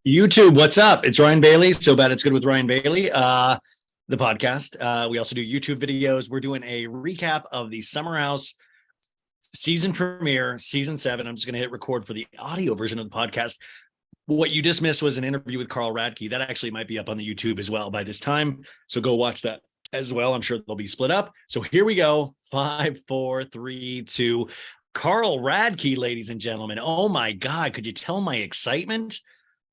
YouTube, what's up? It's Ryan Bailey. So bad it's good with Ryan Bailey. The podcast. We also do YouTube videos. We're doing a recap of the Summer House season premiere, season 7. I'm just going to hit record for the audio version of the podcast. What you just missed was an interview with Carl Radke. That actually might be up on the YouTube as well by this time. So go watch that as well. I'm sure they'll be split up. So here we go. 5, 4, 3, 2. Carl Radke, ladies and gentlemen. Oh my God. Could you tell my excitement?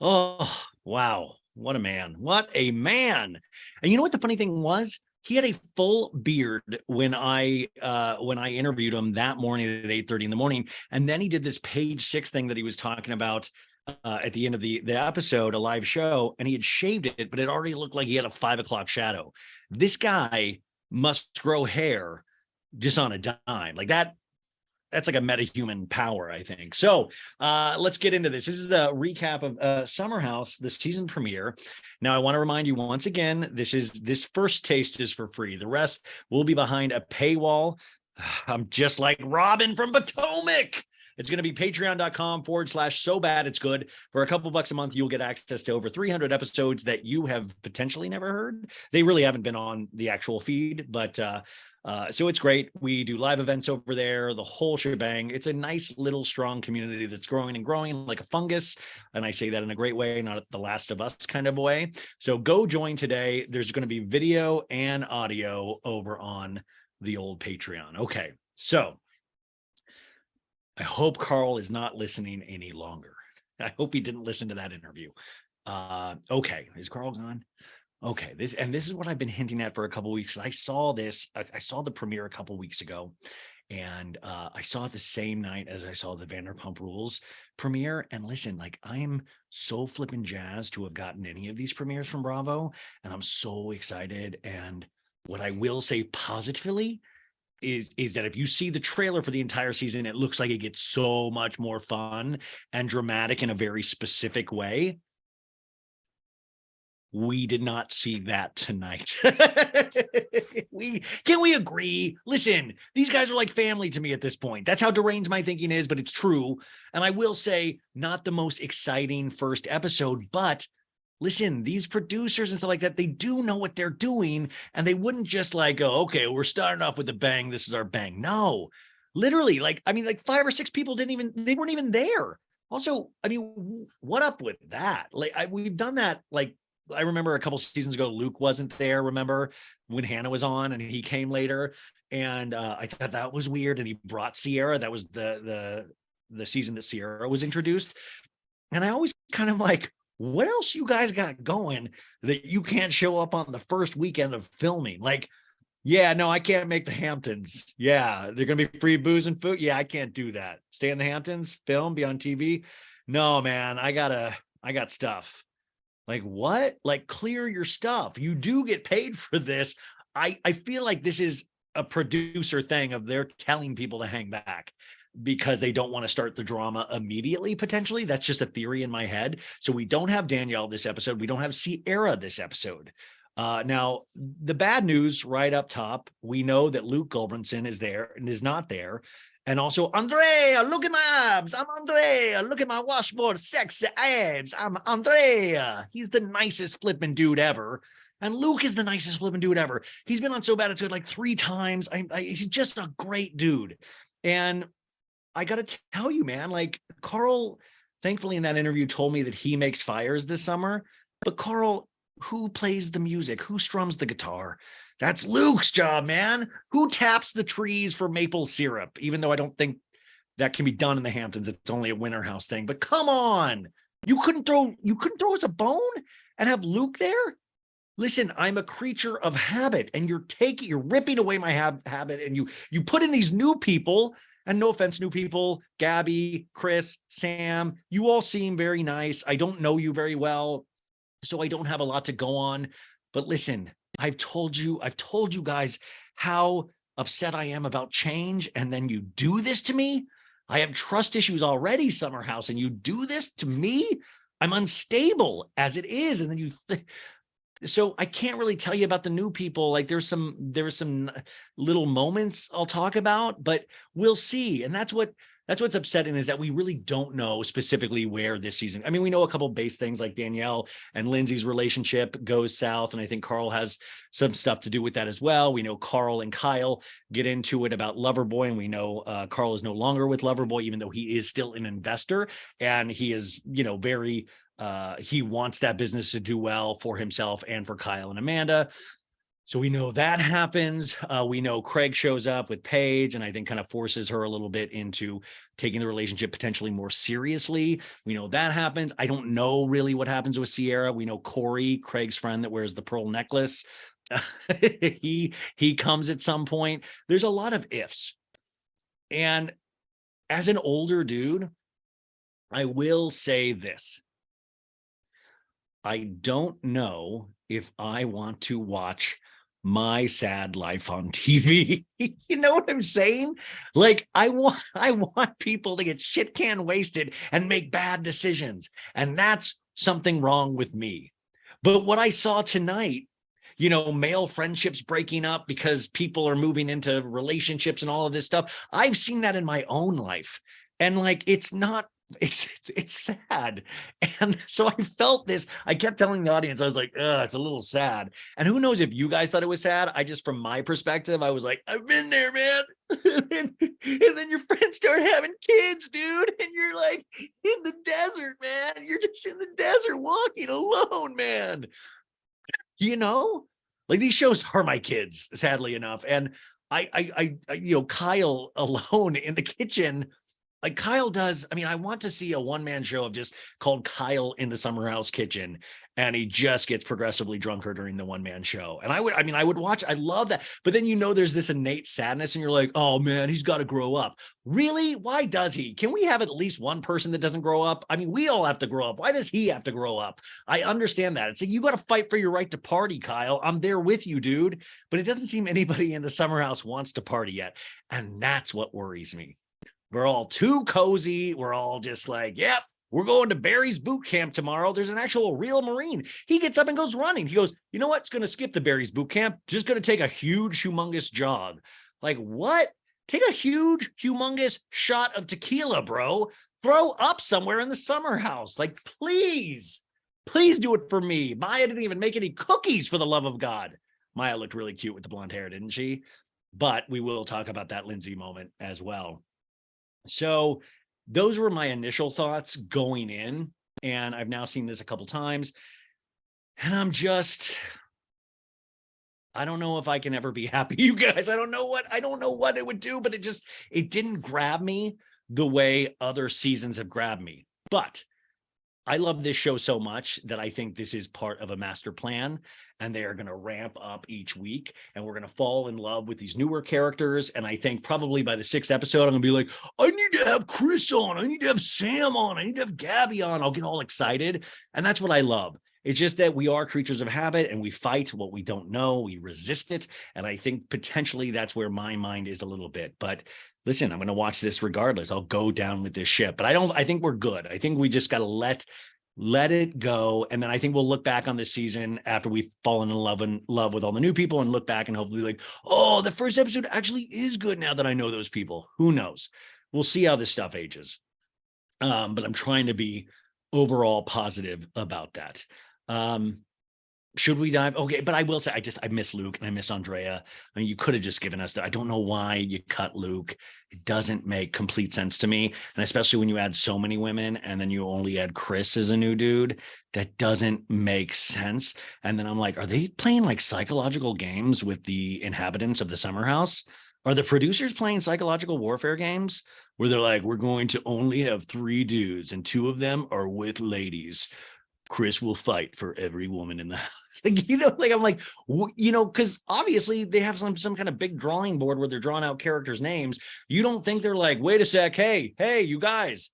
Oh, wow. What a man. What a man. And you know what the funny thing was? He had a full beard when I interviewed him that morning at 8:30 in the morning. And then he did this page 6 thing that he was talking about at the end of the episode, a live show, and he had shaved it, but it already looked like he had a 5 o'clock shadow. This guy must grow hair just on a dime. Like that's like a metahuman power, I think. So let's get into this. This is a recap of Summer House, the season premiere. Now, I want to remind you once again, this first taste is for free. The rest will be behind a paywall. I'm just like Robin from Potomac. It's going to be patreon.com/so bad it's good. For a couple bucks a month, you'll get access to over 300 episodes that you have potentially never heard. They really haven't been on the actual feed, but so it's great. We do live events over there, the whole shebang. It's a nice little strong community that's growing and growing like a fungus. And I say that in a great way, not the Last of Us kind of way. So go join today. There's going to be video and audio over on the old Patreon. Okay, so I hope Carl is not listening any longer. I hope he didn't listen to that interview. Okay, is Carl gone? Okay, this is what I've been hinting at for a couple of weeks. I saw the premiere a couple of weeks ago, and I saw it the same night as I saw the Vanderpump Rules premiere. And listen, like, I'm so flipping jazzed to have gotten any of these premieres from Bravo, and I'm so excited. And what I will say positively is that if you see the trailer for the entire season, it looks like it gets so much more fun and dramatic in a very specific way. We did not see that tonight. Can we agree? Listen, these guys are like family to me at this point. That's how deranged my thinking is, but it's true. And I will say, not the most exciting first episode, but listen, these producers and stuff like that, they do know what they're doing, and they wouldn't just like go, okay, we're starting off with a bang. This is our bang. No, literally, like 5 or 6 people they weren't even there. Also, I mean, what up with that? Like, we've done that. Like, I remember a couple seasons ago, Luke wasn't there. Remember when Hannah was on and he came later, and I thought that was weird. And he brought Sierra. That was the season that Sierra was introduced. And I always kind of like, what else you guys got going that you can't show up on the first weekend of filming? Like, yeah, no, I can't make the Hamptons. Yeah, they're going to be free booze and food. Yeah, I can't do that. Stay in the Hamptons, film, be on TV. No, man, I got stuff. Like, what? Like, clear your stuff. You do get paid for this. I feel like this is a producer thing of they're telling people to hang back because they don't want to start the drama immediately, potentially. That's just a theory in my head. So we don't have Danielle this episode. We don't have Sierra this episode. Now, the bad news right up top, we know that Luke Gulbranson is there and is not there. And also, Andrea, look at my abs. I'm Andrea. Look at my washboard sexy abs. I'm Andrea. He's the nicest flipping dude ever. And Luke is the nicest flipping dude ever. He's been on So Bad It's Good like 3 times. He's just a great dude. And I got to tell you, man, like, Carl, thankfully in that interview told me that he makes fires this summer. But Carl, who plays the music? Who strums the guitar? That's Luke's job, man. Who taps the trees for maple syrup? Even though I don't think that can be done in the Hamptons. It's only a Winter House thing. But come on. You couldn't throw us a bone and have Luke there? Listen, I'm a creature of habit, and you're ripping away my habit, and you put in these new people, and no offense, new people, Gabby, Chris, Sam, you all seem very nice. I don't know you very well, so I don't have a lot to go on. But listen, I've told you guys how upset I am about change, and then you do this to me. I have trust issues already, Summer House, and you do this to me. I'm unstable as it is, and then so I can't really tell you about the new people. Like, there's some little moments I'll talk about, but we'll see. And that's what that's what's upsetting, is that we really don't know specifically where this season. I mean, we know a couple base things like Danielle and Lindsay's relationship goes south, and I think Carl has some stuff to do with that as well. We know Carl and Kyle get into it about Loverboy, and we know Carl is no longer with Loverboy, even though he is still an investor, and he is, very he wants that business to do well for himself and for Kyle and Amanda. So we know that happens. We know Craig shows up with Paige, and I think kind of forces her a little bit into taking the relationship potentially more seriously. We know that happens. I don't know really what happens with Sierra. We know Corey, Craig's friend that wears the pearl necklace, he comes at some point. There's a lot of ifs. And as an older dude, I will say this. I don't know if I want to watch my sad life on TV. You know what I'm saying? Like, I want people to get shit can wasted and make bad decisions. And that's something wrong with me. But what I saw tonight, male friendships breaking up because people are moving into relationships and all of this stuff. I've seen that in my own life. And like, it's sad. And so I felt this. I kept telling the audience, I was like, it's a little sad. And who knows if you guys thought it was sad. I just, from my perspective, I was like, I've been there, man. and then your friends start having kids, dude. And you're like in the desert, man. You're just in the desert walking alone, man. Like, these shows are my kids, sadly enough. And I Kyle alone in the kitchen, like Kyle does. I mean, I want to see a one-man show of just called Kyle in the Summer House Kitchen, and he just gets progressively drunker during the one-man show. And I would watch. I love that. But then, there's this innate sadness, and you're like, oh man, he's got to grow up. Really? Why does he? Can we have at least one person that doesn't grow up? I mean, we all have to grow up. Why does he have to grow up? I understand that. It's like, you got to fight for your right to party, Kyle. I'm there with you, dude. But it doesn't seem anybody in the Summer House wants to party yet. And that's what worries me. We're all too cozy. We're all just like, yep, we're going to Barry's boot camp tomorrow. There's an actual real Marine. He gets up and goes running. He goes, you know what? It's going to skip the Barry's boot camp. Just going to take a huge, humongous jog. Like, what? Take a huge, humongous shot of tequila, bro. Throw up somewhere in the Summer House. Like, please do it for me. Maya didn't even make any cookies, for the love of God. Maya looked really cute with the blonde hair, didn't she? But we will talk about that Lindsay moment as well. So those were my initial thoughts going in, and I've now seen this a couple times, and I don't know if I can ever be happy, you guys. I don't know what it would do, but it didn't grab me the way other seasons have grabbed me. But I love this show so much that I think this is part of a master plan, and they are going to ramp up each week, and we're going to fall in love with these newer characters. And I think probably by the 6th episode, I'm going to be like, I need to have Chris on. I need to have Sam on. I need to have Gabby on. I'll get all excited. And that's what I love. It's just that we are creatures of habit, and we fight what we don't know. We resist it. And I think potentially that's where my mind is a little bit. But listen, I'm going to watch this regardless. I'll go down with this ship. But I think we're good. I think we just got to let it go. And then I think we'll look back on this season after we've fallen in love with all the new people, and look back and hopefully like, oh, the first episode actually is good now that I know those people. Who knows? We'll see how this stuff ages. But I'm trying to be overall positive about that. Should we dive? Okay, but I will say, I miss Luke and I miss Andrea. I mean, you could have just given us that. I don't know why you cut Luke. It doesn't make complete sense to me. And especially when you add so many women and then you only add Chris as a new dude, that doesn't make sense. And then I'm like, are they playing like psychological games with the inhabitants of the Summer House? Are the producers playing psychological warfare games where they're like, we're going to only have 3 dudes and 2 of them are with ladies. Chris will fight for every woman in the house. I'm like, because obviously they have some kind of big drawing board where they're drawing out characters' names. You don't think they're like, wait a sec, hey, you guys,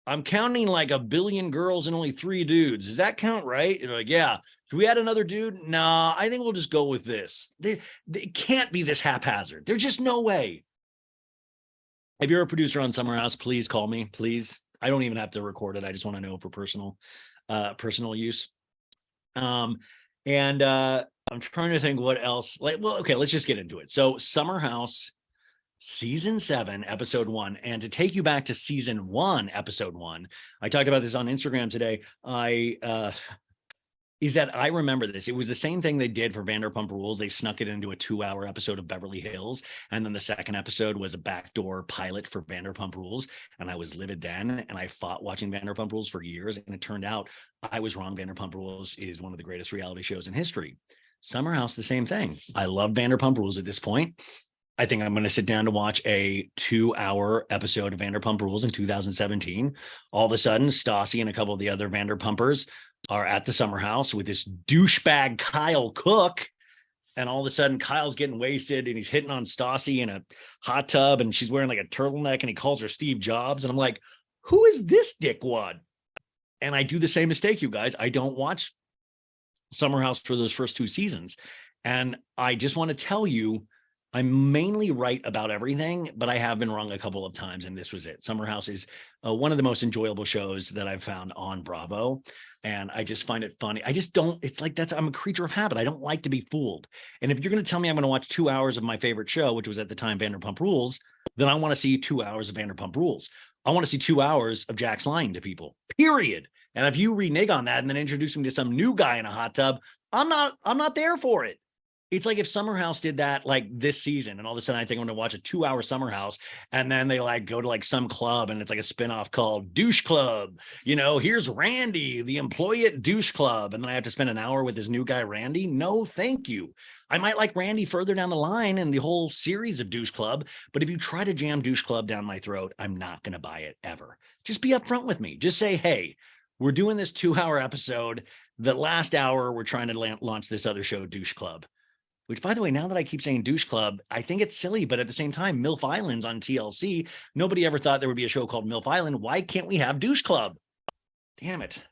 I'm counting like 1 billion girls and only 3 dudes. Does that count right? You're like, yeah. Should we add another dude? Nah, I think we'll just go with this. It can't be this haphazard. There's just no way. If you're a producer on Summer House, please call me, please. I don't even have to record it. I just want to know for personal use. And I'm trying to think what else. Okay, let's just get into it. So Summer House season 7, episode 1. And to take you back to season 1, episode 1, I talked about this on Instagram today. Is that I remember this. It was the same thing they did for Vanderpump Rules. They snuck it into a 2-hour episode of Beverly Hills. And then the second episode was a backdoor pilot for Vanderpump Rules. And I was livid then. And I fought watching Vanderpump Rules for years. And it turned out I was wrong. Vanderpump Rules is one of the greatest reality shows in history. Summer House, the same thing. I love Vanderpump Rules at this point. I think I'm going to sit down to watch a 2-hour episode of Vanderpump Rules in 2017. All of a sudden, Stassi and a couple of the other Vanderpumpers are at the Summer House with this douchebag Kyle Cook. And all of a sudden, Kyle's getting wasted and he's hitting on Stassi in a hot tub and she's wearing like a turtleneck and he calls her Steve Jobs. And I'm like, who is this dickwad? And I do the same mistake, you guys. I don't watch Summer House for those first 2 seasons. And I just want to tell you, I'm mainly right about everything, but I have been wrong a couple of times, and this was it. Summer House is one of the most enjoyable shows that I've found on Bravo, and I just find it funny. I just don't, it's like I'm a creature of habit. I don't like to be fooled. And if you're going to tell me I'm going to watch 2 hours of my favorite show, which was at the time Vanderpump Rules, then I want to see 2 hours of Vanderpump Rules. I want to see 2 hours of Jax lying to people, period. And if you renege on that and then introduce me to some new guy in a hot tub, I'm not there for it. It's like if Summer House did that like this season, and all of a sudden I think I'm going to watch a 2-hour Summer House, and then they like go to like some club and it's like a spinoff called Douche Club. You know, here's Randy, the employee at Douche Club, and then I have to spend an hour with this new guy, Randy. No, thank you. I might like Randy further down the line in the whole series of Douche Club, but if you try to jam Douche Club down my throat, I'm not going to buy it ever. Just be upfront with me. Just say, hey, we're doing this 2-hour episode. The last hour, we're trying to launch this other show, Douche Club. Which, by the way, now that I keep saying Douche Club, I think it's silly, but at the same time, MILF Island's on TLC. Nobody ever thought there would be a show called MILF Island. Why can't we have Douche Club? Damn it.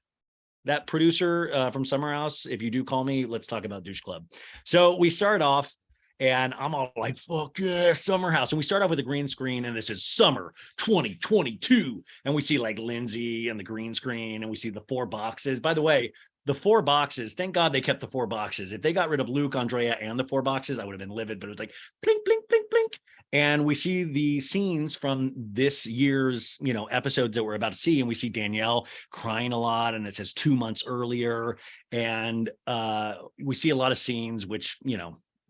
That producer from Summer House, if you do call me, let's talk about Douche Club. So we start off, and I'm all like, fuck yeah, Summer House. And we start off with a green screen, and it says Summer 2022. And we see like Lindsay and the green screen, and we see the 4 boxes. By the way, the 4 boxes, thank God they kept the 4 boxes. If they got rid of Luke, Andrea, and the 4 boxes, I would have been livid, but it was like blink, blink, blink, blink. And we see the scenes from this year's, episodes that we're about to see. And we see Danielle crying a lot, and it says 2 months earlier. And we see a lot of scenes, which,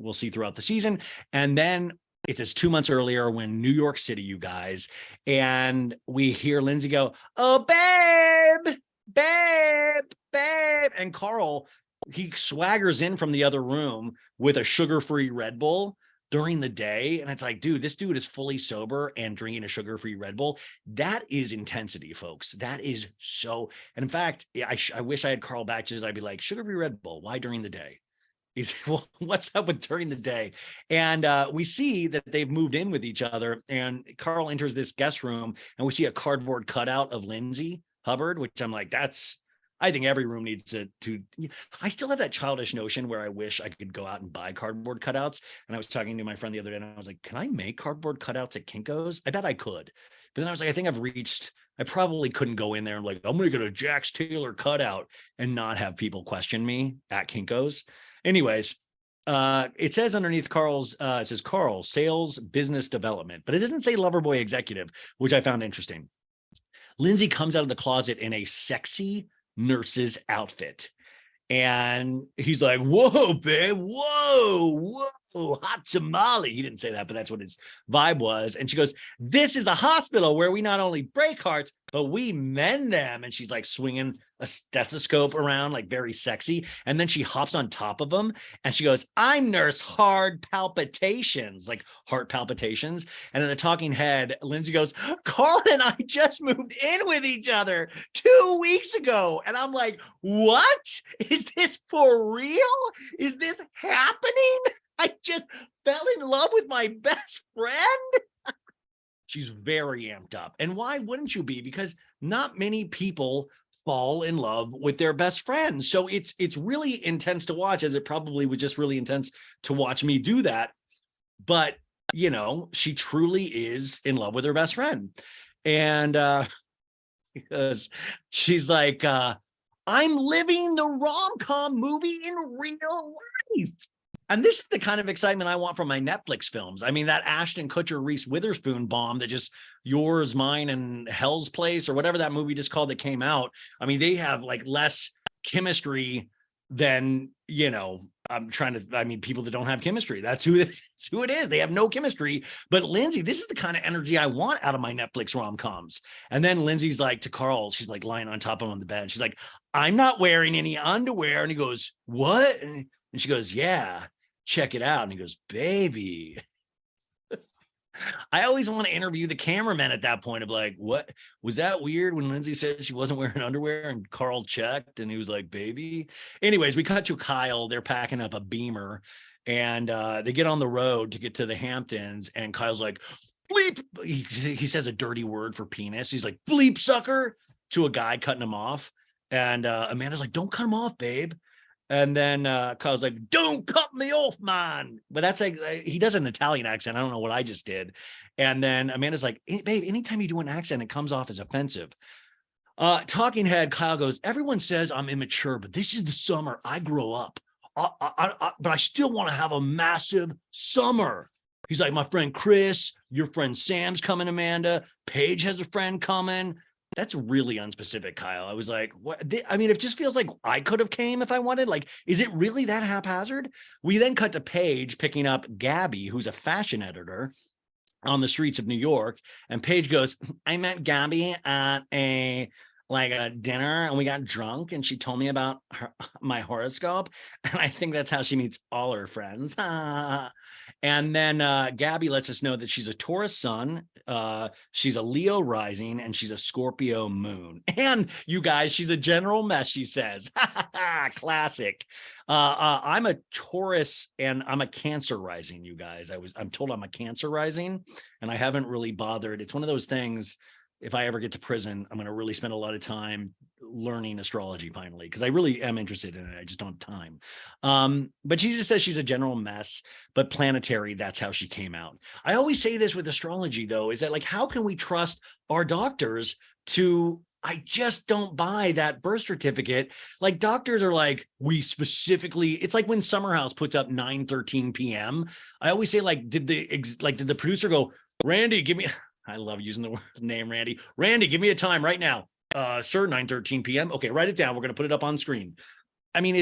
we'll see throughout the season. And then it says 2 months earlier when New York City, you guys. And we hear Lindsay go, oh, babe, babe, babe. And Carl, he swaggers in from the other room with a sugar-free Red Bull during the day. And it's like, dude, this dude is fully sober and drinking a sugar-free Red Bull. That is intensity, folks. That is so. And in fact, I wish I had Carl back, just I'd be like, sugar-free Red Bull, why during the day? He's, well, what's up with during the day? And we see that they've moved in with each other, and Carl enters this guest room, and we see a cardboard cutout of Lindsay Hubbard, which I'm like, I think every room needs to, I still have that childish notion where I wish I could go out and buy cardboard cutouts. And I was talking to my friend the other day, and I was like, can I make cardboard cutouts at Kinko's? I bet I could. But then I was like, I think I probably couldn't go in there and like, I'm going to get a Jax Taylor cutout and not have people question me at Kinko's. Anyways, it says underneath Carl's, it says Carl, sales, business development, but it doesn't say Loverboy executive, which I found interesting. Lindsay comes out of the closet in a sexy nurse's outfit. And he's like, whoa, babe, whoa, hot tamale. He didn't say that, but that's what his vibe was. And she goes, this is a hospital where we not only break hearts, but we mend them. And she's like swinging a stethoscope around, like very sexy. And then she hops on top of him and she goes, I'm nurse hard palpitations, like heart palpitations. And then the talking head, Lindsay goes, Carl and I just moved in with each other 2 weeks ago. And I'm like, what? Is this for real? Is this happening? I just fell in love with my best friend. She's very amped up. And why wouldn't you be? Because not many people fall in love with their best friends. So it's really intense to watch, as it probably was just really intense to watch me do that. But, she truly is in love with her best friend. And because she's like, I'm living the rom-com movie in real life. And this is the kind of excitement I want from my Netflix films. I mean, that Ashton Kutcher, Reese Witherspoon bomb that just Yours, Mine, and Hell's Place, or whatever that movie just called that came out. I mean, they have like less chemistry than, people that don't have chemistry. That's who it is. They have no chemistry. But Lindsay, this is the kind of energy I want out of my Netflix rom-coms. And then Lindsay's like to Carl, she's like lying on top of him on the bed. She's like, I'm not wearing any underwear. And he goes, what? And she goes, yeah, check it out. And he goes, baby. I always want to interview the cameraman at that point of like, what was that weird when Lindsay said she wasn't wearing underwear and Carl checked and he was like, baby. Anyways, we cut to Kyle. They're packing up a Beamer and they get on the road to get to the Hamptons. And Kyle's like, bleep. He says a dirty word for penis. He's like, bleep sucker to a guy cutting him off. And Amanda's like, don't cut him off, babe. And then Kyle's like, don't cut me off, man. But that's like, he does an Italian accent. I don't know what I just did. And then Amanda's like, hey, babe, anytime you do an accent, it comes off as offensive. Talking head, Kyle goes, everyone says I'm immature, but this is the summer I grow up. But I still want to have a massive summer. He's like, my friend Chris, your friend Sam's coming, Amanda. Paige has a friend coming. That's really unspecific, Kyle. I was like, what? I mean, it just feels like I could have came if I wanted. Like, is it really that haphazard? We then cut to Paige picking up Gabby, who's a fashion editor on the streets of New York. And Paige goes, I met Gabby at a dinner and we got drunk and she told me about my horoscope. And I think that's how she meets all her friends. And then Gabby lets us know that she's a Taurus sun, she's a Leo rising, and she's a Scorpio moon. And you guys, she's a general mess, she says. Classic. I'm a Taurus and I'm a Cancer rising, you guys. I'm told I'm a Cancer rising, and I haven't really bothered. It's one of those things. If I ever get to prison, I'm going to really spend a lot of time learning astrology finally, because I really am interested in it. I just don't have time. But she just says she's a general mess, but planetary, that's how she came out. I always say this with astrology, though, is that like, how can we trust our doctors to, I just don't buy that birth certificate. Like doctors are like, we specifically, it's like when Summer House puts up 9:13 p.m. I always say like, did the producer go, Randy, give me, I love using the name Randy. Randy, give me a time right now. Sir, 9:13 p.m. Okay, write it down. We're going to put it up on screen. I mean,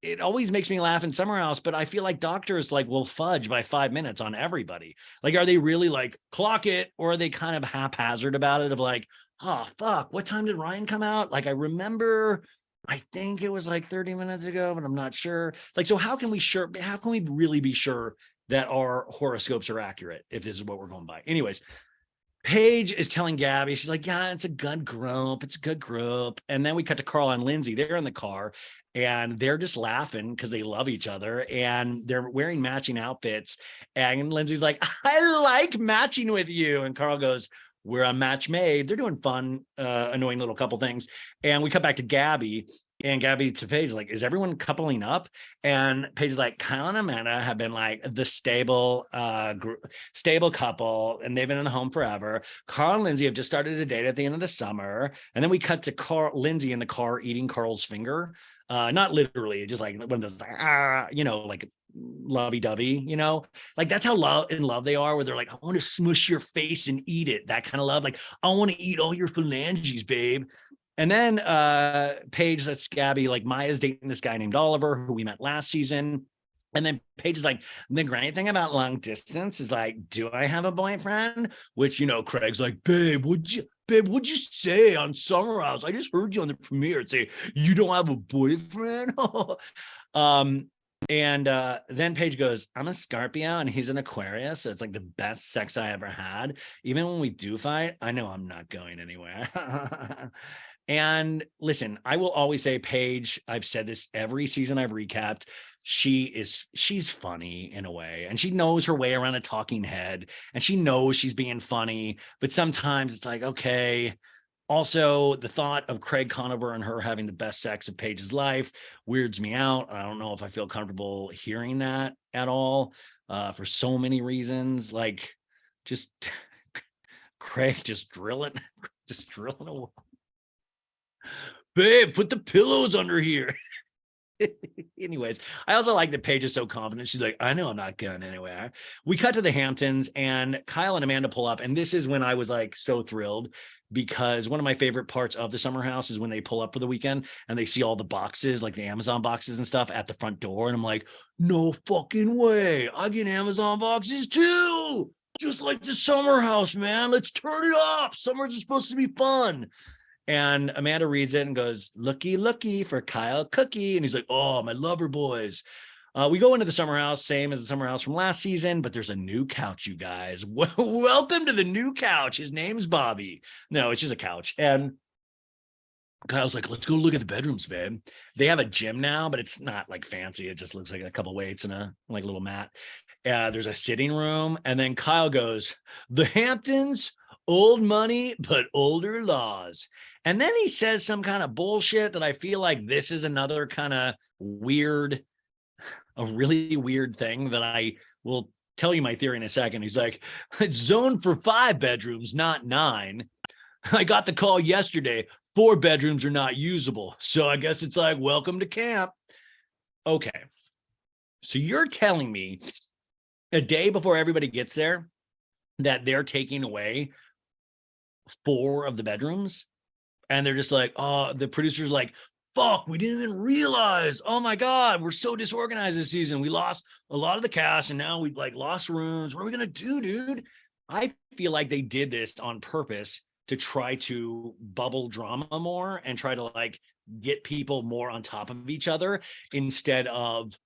it always makes me laugh in Summer House, but I feel like doctors like will fudge by 5 minutes on everybody. Like, are they really like clock it, or are they kind of haphazard about it of like, oh, fuck, what time did Ryan come out? Like, I remember, I think it was like 30 minutes ago, but I'm not sure. Like, so how can we really be sure that our horoscopes are accurate if this is what we're going by? Anyways, Paige is telling Gabby, she's like, yeah, it's a good group. It's a good group. And then we cut to Carl and Lindsay. They're in the car and they're just laughing because they love each other and they're wearing matching outfits. And Lindsay's like, I like matching with you. And Carl goes, we're a match made. They're doing fun, annoying little couple things. And we cut back to Gabby. And Gabby to Paige, like, is everyone coupling up? And Paige is like, Kyle and Amanda have been like the stable couple, and they've been in the home forever. Carl and Lindsay have just started a date at the end of the summer. And then we cut to Lindsay in the car eating Carl's finger. Not literally, just like one of those, like lovey-dovey, like that's how in love they are, where they're like, I want to smush your face and eat it. That kind of love. Like, I want to eat all your phalanges, babe. And then Paige lets Gabby, like, Maya's dating this guy named Oliver, who we met last season. And then Paige is like, the great thing about long distance is like, do I have a boyfriend? Which, Craig's like, babe, what'd you say on Summer House? I just heard you on the premiere say you don't have a boyfriend. And then Paige goes, I'm a Scorpio and he's an Aquarius. So it's like the best sex I ever had. Even when we do fight, I know I'm not going anywhere. And listen, I will always say Paige, I've said this every season I've recapped. She's funny in a way, and she knows her way around a talking head, and she knows she's being funny, but sometimes it's like, okay. Also, the thought of Craig Conover and her having the best sex of Paige's life weirds me out. I don't know if I feel comfortable hearing that at all, for so many reasons. Like, just Craig just drilling away. Babe, put the pillows under here. Anyways, I also like that Paige is so confident. She's like, I know I'm not going anywhere. We cut to the Hamptons and Kyle and Amanda pull up. And this is when I was like so thrilled, because one of my favorite parts of the summer house is when they pull up for the weekend and they see all the boxes, like the Amazon boxes and stuff at the front door. And I'm like, no fucking way. I get Amazon boxes too. Just like the summer house, man. Let's turn it up. Summers is supposed to be fun. And Amanda reads it and goes, looky, looky for Kyle Cookie. And he's like, oh, my lover boys. We go into the summer house, same as the summer house from last season, but there's a new couch, you guys. Welcome to the new couch. His name's Bobby. No, it's just a couch. And Kyle's like, let's go look at the bedrooms, babe. They have a gym now, but it's not like fancy. It just looks like a couple weights and a like little mat. There's a sitting room. And then Kyle goes, the Hamptons, old money, but older laws. And then he says some kind of bullshit that I feel like this is another kind of weird, a really weird thing that I will tell you my theory in a second. He's like, it's zoned for 5 bedrooms, not 9. I got the call yesterday. 4 bedrooms are not usable. So I guess it's like, welcome to camp. Okay. So you're telling me a day before everybody gets there that they're taking away 4 of the bedrooms? And they're just like, oh, the producer's like, fuck, we didn't even realize. Oh my God, we're so disorganized this season. We lost a lot of the cast and now we've like lost rooms. What are we going to do, dude? I feel like they did this on purpose to try to bubble drama more and try to like get people more on top of each other instead of,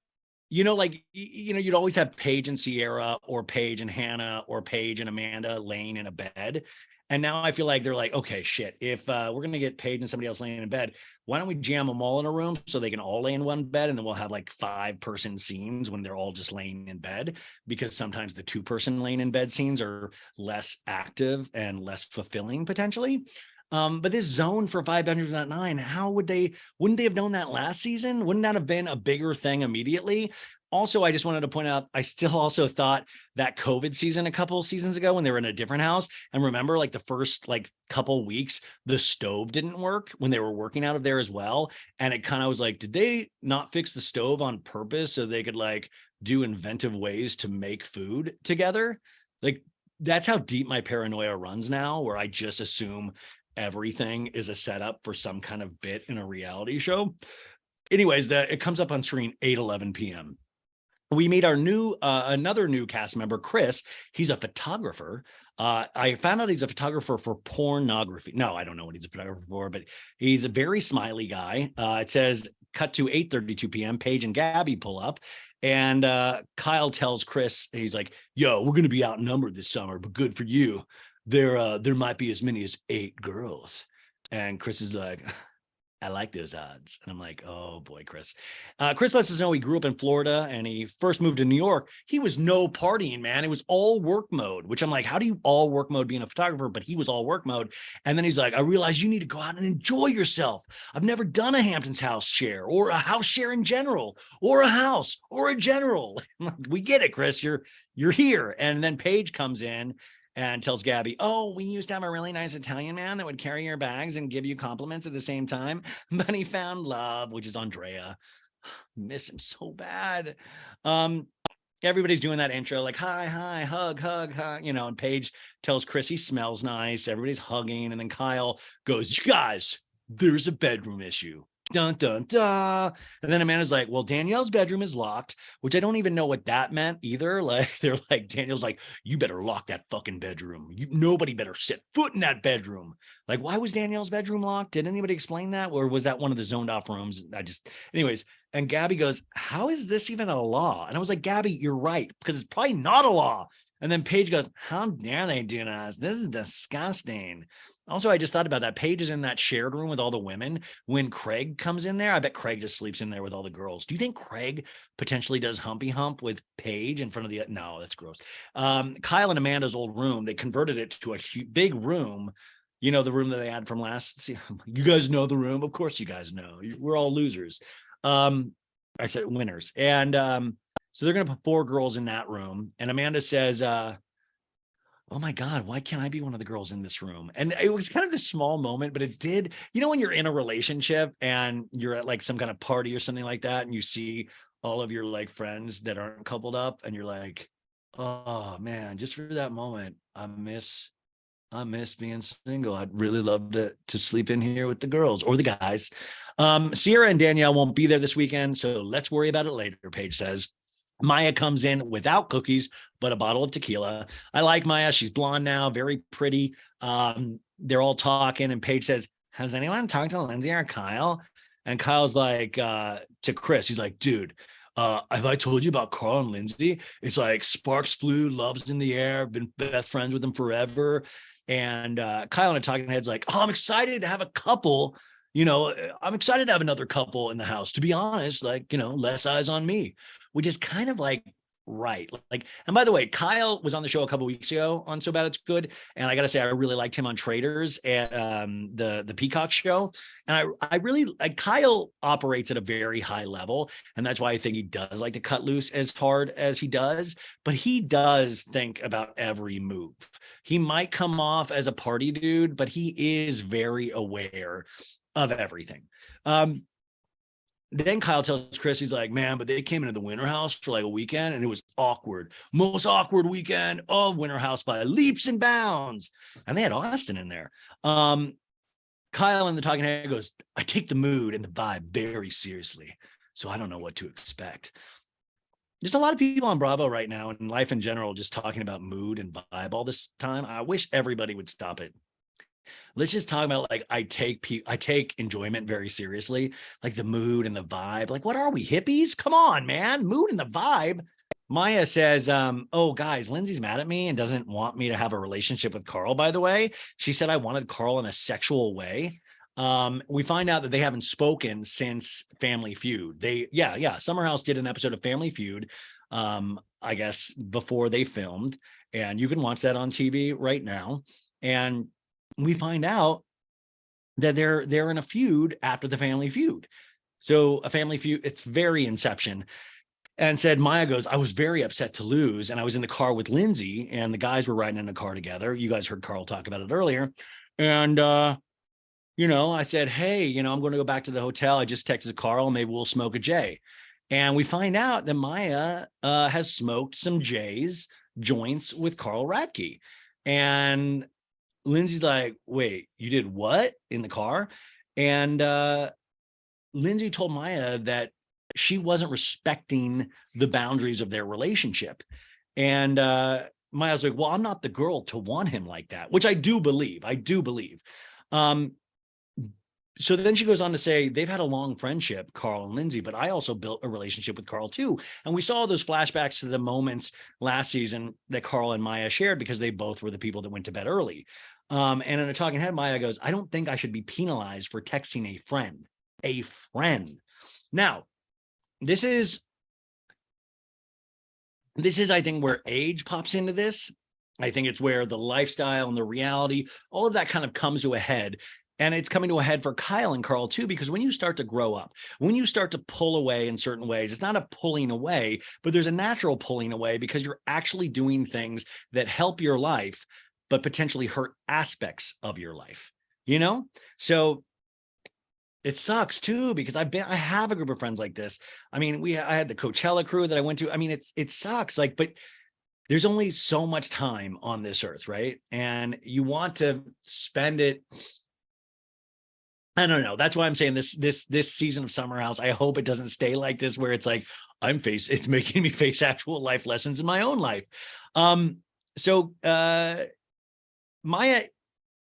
like, you'd always have Paige and Sierra or Paige and Hannah or Paige and Amanda laying in a bed. And now I feel like they're like, okay, shit, if we're going to get Paige and somebody else laying in bed, why don't we jam them all in a room so they can all lay in one bed? And then we'll have like 5-person scenes when they're all just laying in bed, because sometimes the 2-person laying in bed scenes are less active and less fulfilling potentially. But this zone for 5 bedrooms, not 9, wouldn't they have known that last season? Wouldn't that have been a bigger thing immediately? Also, I just wanted to point out, I still also thought that COVID season a couple of seasons ago when they were in a different house, and remember like the first like couple weeks, the stove didn't work when they were working out of there as well. And it kind of was like, did they not fix the stove on purpose so they could like do inventive ways to make food together? Like, that's how deep my paranoia runs now, where I just assume everything is a setup for some kind of bit in a reality show. Anyways, it comes up on screen 8:11 p.m. We meet our another new cast member, Chris. He's a photographer. I found out he's a photographer for pornography. No, I don't know what he's a photographer for, but he's a very smiley guy. It says cut to 8:32 p.m. Paige and Gabby pull up, and Kyle tells Chris, he's like, yo, we're going to be outnumbered this summer, but good for you. There might be as many as 8 girls. And Chris is like, I like those odds. And I'm like, oh boy, Chris. Chris lets us know he grew up in Florida and he first moved to New York. He was no partying, man. It was all work mode, which I'm like, how do you all work mode being a photographer? But he was all work mode. And then he's like, I realize you need to go out and enjoy yourself. I've never done a Hamptons house share or a house share in general or a house or a general. Like, we get it, Chris. You're here. And then Paige comes in and tells Gabby, oh, we used to have a really nice Italian man that would carry your bags and give you compliments at the same time, but he found love, which is Andrea. Miss him so bad. Everybody's doing that intro, like, hi, hug, and Paige tells Chris he smells nice. Everybody's hugging. And then Kyle goes, you guys, there's a bedroom issue. Dun, dun, dun. And then Amanda's like, well, Danielle's bedroom is locked, which I don't even know what that meant either. Like, they're like, Danielle's like, you better lock that fucking bedroom. Nobody better set foot in that bedroom. Like, why was Danielle's bedroom locked? Did anybody explain that? Or was that one of the zoned off rooms? Anyways. And Gabby goes, how is this even a law? And I was like, Gabby, you're right, because it's probably not a law. And then Paige goes, how dare they do this? This is disgusting. Also, I just thought about that. Paige is in that shared room with all the women. When Craig comes in there, I bet Craig just sleeps in there with all the girls. Do you think Craig potentially does humpy hump with Paige in front of the... No, that's gross. Kyle and Amanda's old room, they converted it to a big room. You know, the room that they had from last... You guys know the room? Of course you guys know. We're all losers. I said winners. And so they're going to put 4 girls in that room. And Amanda says... oh my God, why can't I be one of the girls in this room? And it was kind of this small moment, but it did, when you're in a relationship and you're at like some kind of party or something like that, and you see all of your like friends that aren't coupled up, and you're like, oh man, just for that moment, I miss being single. I'd really love to sleep in here with the girls or the guys. Sierra and Danielle won't be there this weekend, so let's worry about it later, Paige says. Maya comes in without cookies, but a bottle of tequila. I like Maya. She's blonde now, very pretty. They're all talking, and Paige says, has anyone talked to Lindsay or Kyle? And Kyle's like, to Chris, he's like, dude, have I told you about Carl and Lindsay? It's like sparks flew, love's in the air, been best friends with them forever. And Kyle and a talking head's like, oh, I'm excited to have a couple. I'm excited to have another couple in the house. To be honest, like, less eyes on me, which is kind of like right. Like, and by the way, Kyle was on the show a couple of weeks ago on So Bad It's Good, and I gotta say, I really liked him on Traders and the Peacock show. And I really like Kyle operates at a very high level, and that's why I think he does like to cut loose as hard as he does. But he does think about every move. He might come off as a party dude, but he is very aware of everything. Then Kyle tells Chris, he's like, man, but they came into the Winter House for like a weekend and it was awkward. Most awkward weekend of Winter House by leaps and bounds. And they had Austin in there. Kyle in the talking head goes, I take the mood and the vibe very seriously, so I don't know what to expect. There's a lot of people on Bravo right now and life in general just talking about mood and vibe all this time. I wish everybody would stop it. Let's just talk about like I take enjoyment very seriously, like the mood and the vibe. Like, what are we, hippies? Come on, man. Mood and the vibe. Maya says, oh, guys, Lindsay's mad at me and doesn't want me to have a relationship with Carl, by the way. She said I wanted Carl in a sexual way. We find out that they haven't spoken since Family Feud. Summer House did an episode of Family Feud, I guess, before they filmed. And you can watch that on TV right now. And we find out that they're in a feud after the Family Feud. So a Family Feud, it's very Inception. And said, Maya goes, I was very upset to lose. And I was in the car with Lindsay and the guys were riding in the car together. You guys heard Carl talk about it earlier. And, I said, hey, I'm going to go back to the hotel. I just texted Carl, maybe we'll smoke a J. And we find out that Maya has smoked some J's joints with Carl Radke. And Lindsay's like, wait, you did what in the car? And Lindsay told Maya that she wasn't respecting the boundaries of their relationship. And Maya's like, well, I'm not the girl to want him like that, which I do believe. So then she goes on to say they've had a long friendship, Carl and Lindsay, but I also built a relationship with Carl too. And we saw those flashbacks to the moments last season that Carl and Maya shared because they both were the people that went to bed early. And in a talking head, Maya goes, I don't think I should be penalized for texting a friend. A friend. Now, this is, I think, where age pops into this. I think it's where the lifestyle and the reality, all of that kind of comes to a head. And it's coming to a head for Kyle and Carl too, because when you start to grow up, when you start to pull away in certain ways, it's not a pulling away, but there's a natural pulling away because you're actually doing things that help your life, but potentially hurt aspects of your life, So it sucks too, because I have a group of friends like this. I mean, I had the Coachella crew that I went to. I mean, it sucks, but there's only so much time on this earth, right? And you want to spend it. I don't know. That's why I'm saying this season of Summer House, I hope it doesn't stay like this, where it's like it's making me face actual life lessons in my own life. So Maya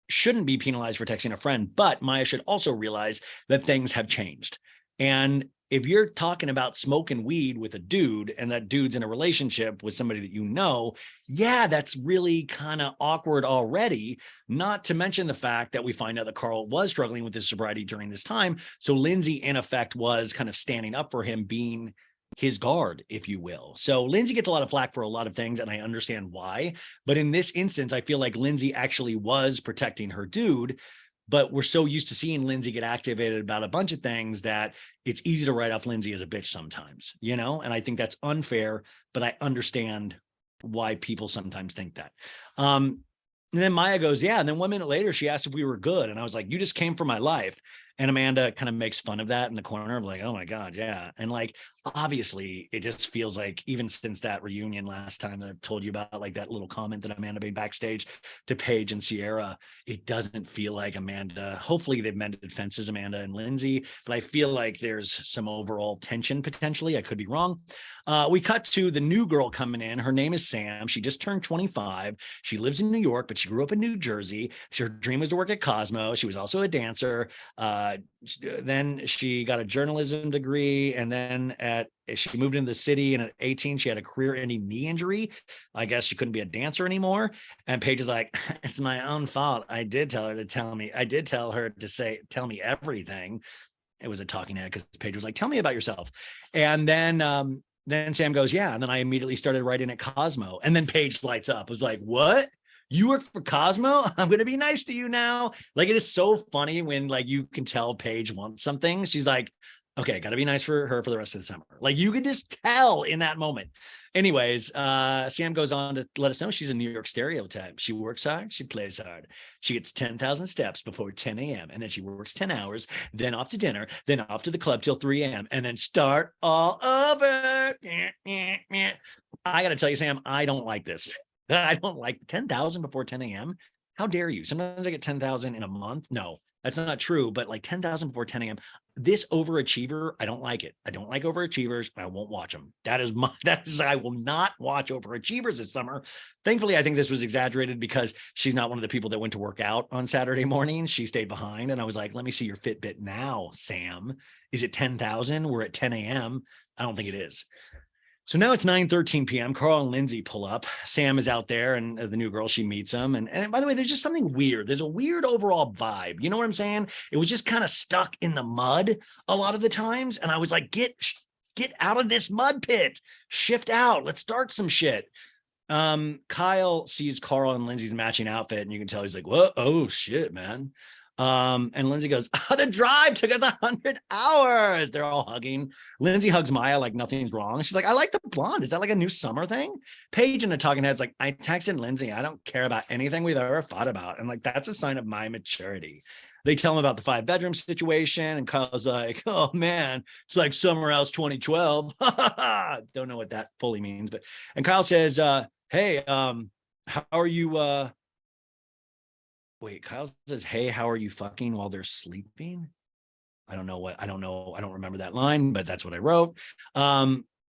shouldn't be penalized for texting a friend, but Maya should also realize that things have changed. And if you're talking about smoking weed with a dude and that dude's in a relationship with somebody that that's really kind of awkward already, not to mention the fact that we find out that Carl was struggling with his sobriety during this time. So Lindsay, in effect, was kind of standing up for him, being his guard, if you will. So Lindsay gets a lot of flack for a lot of things, and I understand why. But in this instance, I feel like Lindsay actually was protecting her dude. But we're so used to seeing Lindsay get activated about a bunch of things that it's easy to write off Lindsay as a bitch sometimes, And I think that's unfair, but I understand why people sometimes think that. And then Maya goes, yeah. And then 1 minute later, she asked if we were good. And I was like, you just came for my life. And Amanda kind of makes fun of that in the corner of like, oh my God, yeah. And like, obviously it just feels like even since that reunion last time that I've told you about, like that little comment that Amanda made backstage to Paige and Sierra, it doesn't feel like Amanda, hopefully they've mended fences, Amanda and Lindsay, but I feel like there's some overall tension potentially. I could be wrong. We cut to the new girl coming in. Her name is Sam. She just turned 25. She lives in New York, but she grew up in New Jersey. Her dream was to work at Cosmo. She was also a dancer. Then she got a journalism degree, and then she moved into the city, and at 18 she had a career-ending knee injury. I guess she couldn't be a dancer anymore. And Paige is like, it's my own fault. I did tell her to tell me everything. It was a talking head because Paige was like, tell me about yourself. And then Sam goes, yeah. And then I immediately started writing at Cosmo. And then Paige lights up. I was like, what? You work for Cosmo? I'm going to be nice to you now. Like, it is so funny when like you can tell Paige wants something. She's like, okay, got to be nice for her for the rest of the summer. Like, you could just tell in that moment. Anyways, Sam goes on to let us know she's a New York stereotype. She works hard, she plays hard. She gets 10,000 steps before 10 a.m. And then she works 10 hours, then off to dinner, then off to the club till 3 a.m. and then start all over. I got to tell you, Sam, I don't like this. I don't like 10,000 before 10 a.m. How dare you? Sometimes I get 10,000 in a month. No, that's not true. But like 10,000 before 10 a.m. This overachiever, I don't like it. I don't like overachievers. I won't watch them. I will not watch overachievers this summer. Thankfully, I think this was exaggerated because she's not one of the people that went to work out on Saturday morning. She stayed behind. And I was like, let me see your Fitbit now, Sam. Is it 10,000? We're at 10 a.m. I don't think it is. So now it's 9:13 p.m. Carl and Lindsay pull up. Sam is out there, and the new girl, she meets him. And by the way, there's just something weird. There's a weird overall vibe. You know what I'm saying? It was just kind of stuck in the mud a lot of the times. And I was like, get out of this mud pit. Shift out. Let's start some shit. Kyle sees Carl and Lindsay's matching outfit, and you can tell he's like, what? Oh, shit, man. And Lindsay goes, the drive took us 100 hours. They're all hugging. Lindsay hugs Maya like nothing's wrong. She's like, I like the blonde. Is that like a new summer thing? Paige in the talking head's like, I texted Lindsay. I don't care about anything we've ever thought about. And like, that's a sign of my maturity. They tell him about the 5-bedroom situation. And Kyle's like, oh man, it's like Summer House 2012. Don't know what that fully means, but, and Kyle says, hey, how are you, wait, Kyle says, hey, how are you fucking while they're sleeping? I don't know. I don't remember that line, but that's what I wrote.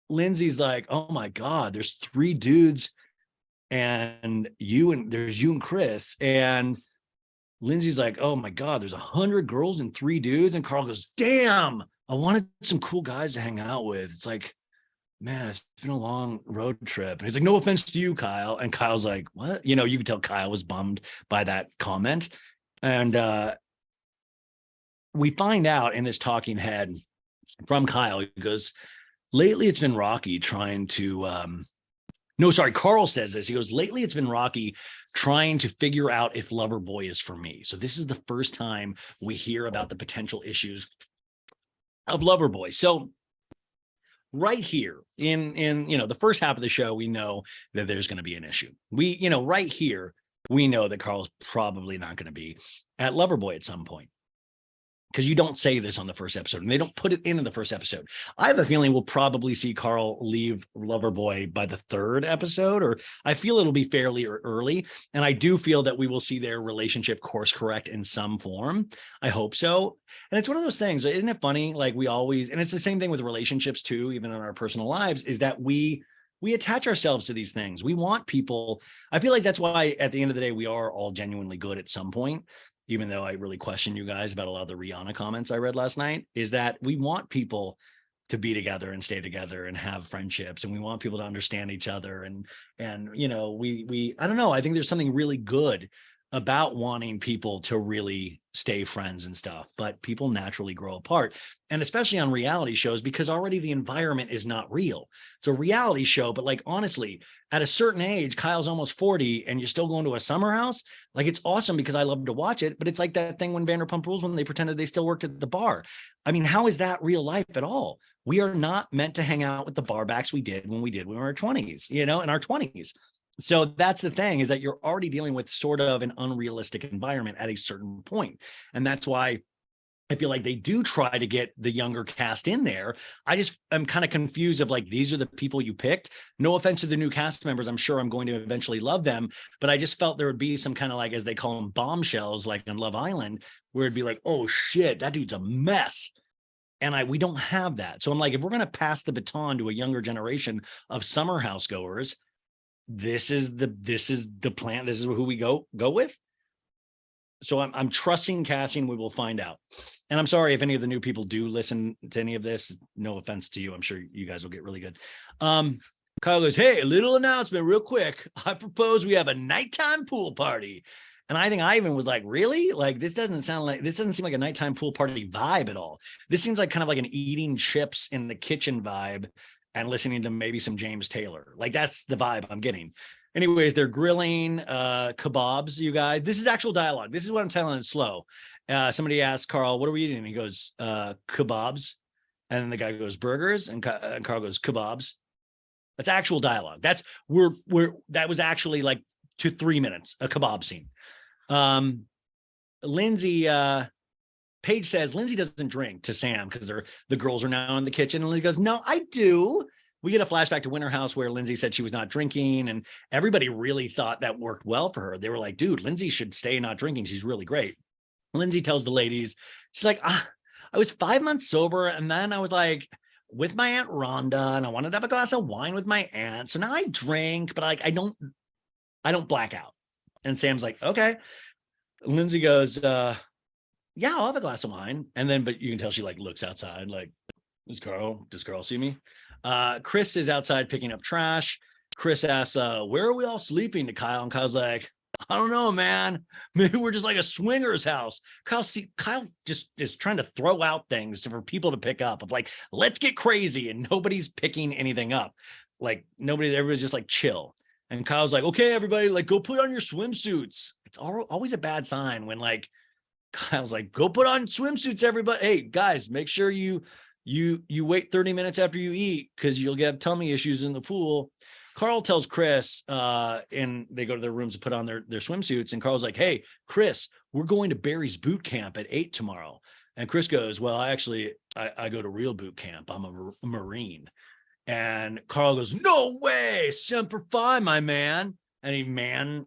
Lindsay's like, oh my God, there's 3 dudes and there's you and Chris. And Lindsay's like, oh my God, there's 100 girls and 3 dudes. And Carl goes, damn, I wanted some cool guys to hang out with. It's like, man, it's been a long road trip. And he's like, no offense to you, Kyle. And Kyle's like, what? You know, you could tell Kyle was bummed by that comment. And we find out in this talking head from Kyle, he goes, lately it's been rocky trying to, Carl says this. He goes, lately it's been rocky trying to figure out if Loverboy is for me. So this is the first time we hear about the potential issues of Loverboy. So right here in the first half of the show, we know that there's going to be an issue. Right here, we know that Carl's probably not going to be at Loverboy at some point. Because you don't say this on the first episode, and they don't put it into the first episode. I have a feeling we'll probably see Carl leave Loverboy by the 3rd episode, or I feel it'll be fairly early. And I do feel that we will see their relationship course correct in some form. I hope so. And it's one of those things, isn't it funny? Like we always, and it's the same thing with relationships too, even in our personal lives, is that we attach ourselves to these things. We want people. I feel like that's why at the end of the day, we are all genuinely good at some point. Even though I really question you guys about a lot of the Rihanna comments I read last night, is that we want people to be together and stay together and have friendships. And we want people to understand each other. And we I don't know, I think there's something really good about wanting people to really stay friends and stuff, but people naturally grow apart. And especially on reality shows, because already the environment is not real. It's a reality show, but like, honestly, at a certain age, Kyle's almost 40 and you're still going to a summer house. Like, it's awesome because I love to watch it, but it's like that thing when Vanderpump Rules, when they pretended they still worked at the bar. I mean, how is that real life at all? We are not meant to hang out with the barbacks we did when we were in our 20s, in our 20s. So that's the thing, is that you're already dealing with sort of an unrealistic environment at a certain point. And that's why I feel like they do try to get the younger cast in there. I'm kind of confused of like, these are the people you picked. No offense to the new cast members. I'm sure I'm going to eventually love them, but I just felt there would be some kind of, like, as they call them, bombshells, like on Love Island, where it'd be like, oh shit, that dude's a mess. And we don't have that. So I'm like, if we're going to pass the baton to a younger generation of summer house goers, this is the plan. This is who we go with. So I'm trusting casting. We will find out. And I'm sorry if any of the new people do listen to any of this. No offense to you. I'm sure you guys will get really good. Kyle goes, hey, a little announcement real quick. I propose we have a nighttime pool party. And I think Ivan was like, really? Like, this doesn't seem like a nighttime pool party vibe at all. This seems like kind of like an eating chips in the kitchen vibe and listening to maybe some Jax Taylor. Like, that's the vibe I'm getting. Anyways, they're grilling kebabs, you guys. This is actual dialogue. This is what I'm telling it slow. Somebody asked Carl, what are we eating? And he goes, kebabs. And then the guy goes, burgers. And Carl goes, kebabs. That's actual dialogue. That was actually like 2 to 3 minutes, a kebab scene. Lindsay, Paige says Lindsay doesn't drink to Sam because the girls are now in the kitchen. And Lindsay goes, no, I do. We get a flashback to Winter House where Lindsay said she was not drinking, and everybody really thought that worked well for her. They were like, dude, Lindsay should stay not drinking. She's really great. Lindsay tells the ladies, she's like, I was 5 months sober. And then I was like with my Aunt Rhonda and I wanted to have a glass of wine with my aunt. So now I drink, but like, I don't black out. And Sam's like, okay. Lindsay goes, yeah, I'll have a glass of wine. And then, but you can tell she like looks outside, like, does Carl see me? Chris is outside picking up trash. Chris asks, where are we all sleeping, to Kyle? And Kyle's like, I don't know, man. Maybe we're just like a swingers house. Kyle just is trying to throw out things for people to pick up of like, let's get crazy. And nobody's picking anything up. Like everybody's just like chill. And Kyle's like, okay, everybody, like go put on your swimsuits. It's always a bad sign when like Kyle's like, go put on swimsuits, everybody. Hey guys, make sure you wait 30 minutes after you eat because you'll get tummy issues in the pool. Carl tells Chris, and they go to their rooms to put on their swimsuits. And Carl's like, hey, Chris, we're going to Barry's boot camp at 8 tomorrow. And Chris goes, well, I go to real boot camp. I'm a Marine. And Carl goes, no way, Semper Fi, my man. And he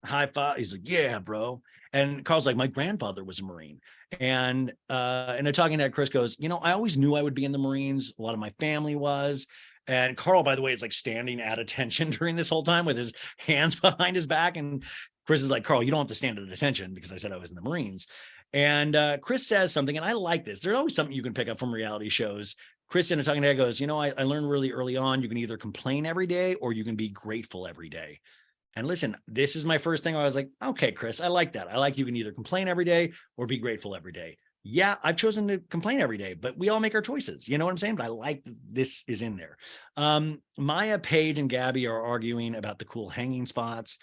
high five. He's like, yeah, bro. And Carl's like, my grandfather was a Marine. And they're talking to Chris goes, I always knew I would be in the Marines. A lot of my family was. And Carl, by the way, is like standing at attention during this whole time with his hands behind his back. And Chris is like, Carl, you don't have to stand at attention because I said I was in the Marines. And Chris says something, and I like this. There's always something you can pick up from reality shows. Chris in a talking head goes, I learned really early on, you can either complain every day or you can be grateful every day. And listen, this is my first thing. I was like, okay, Chris, I like that. I like you can either complain every day or be grateful every day. Yeah, I've chosen to complain every day, but we all make our choices. You know what I'm saying? But I like this is in there. Maya, Paige, and Gabby are arguing about the cool hanging spots.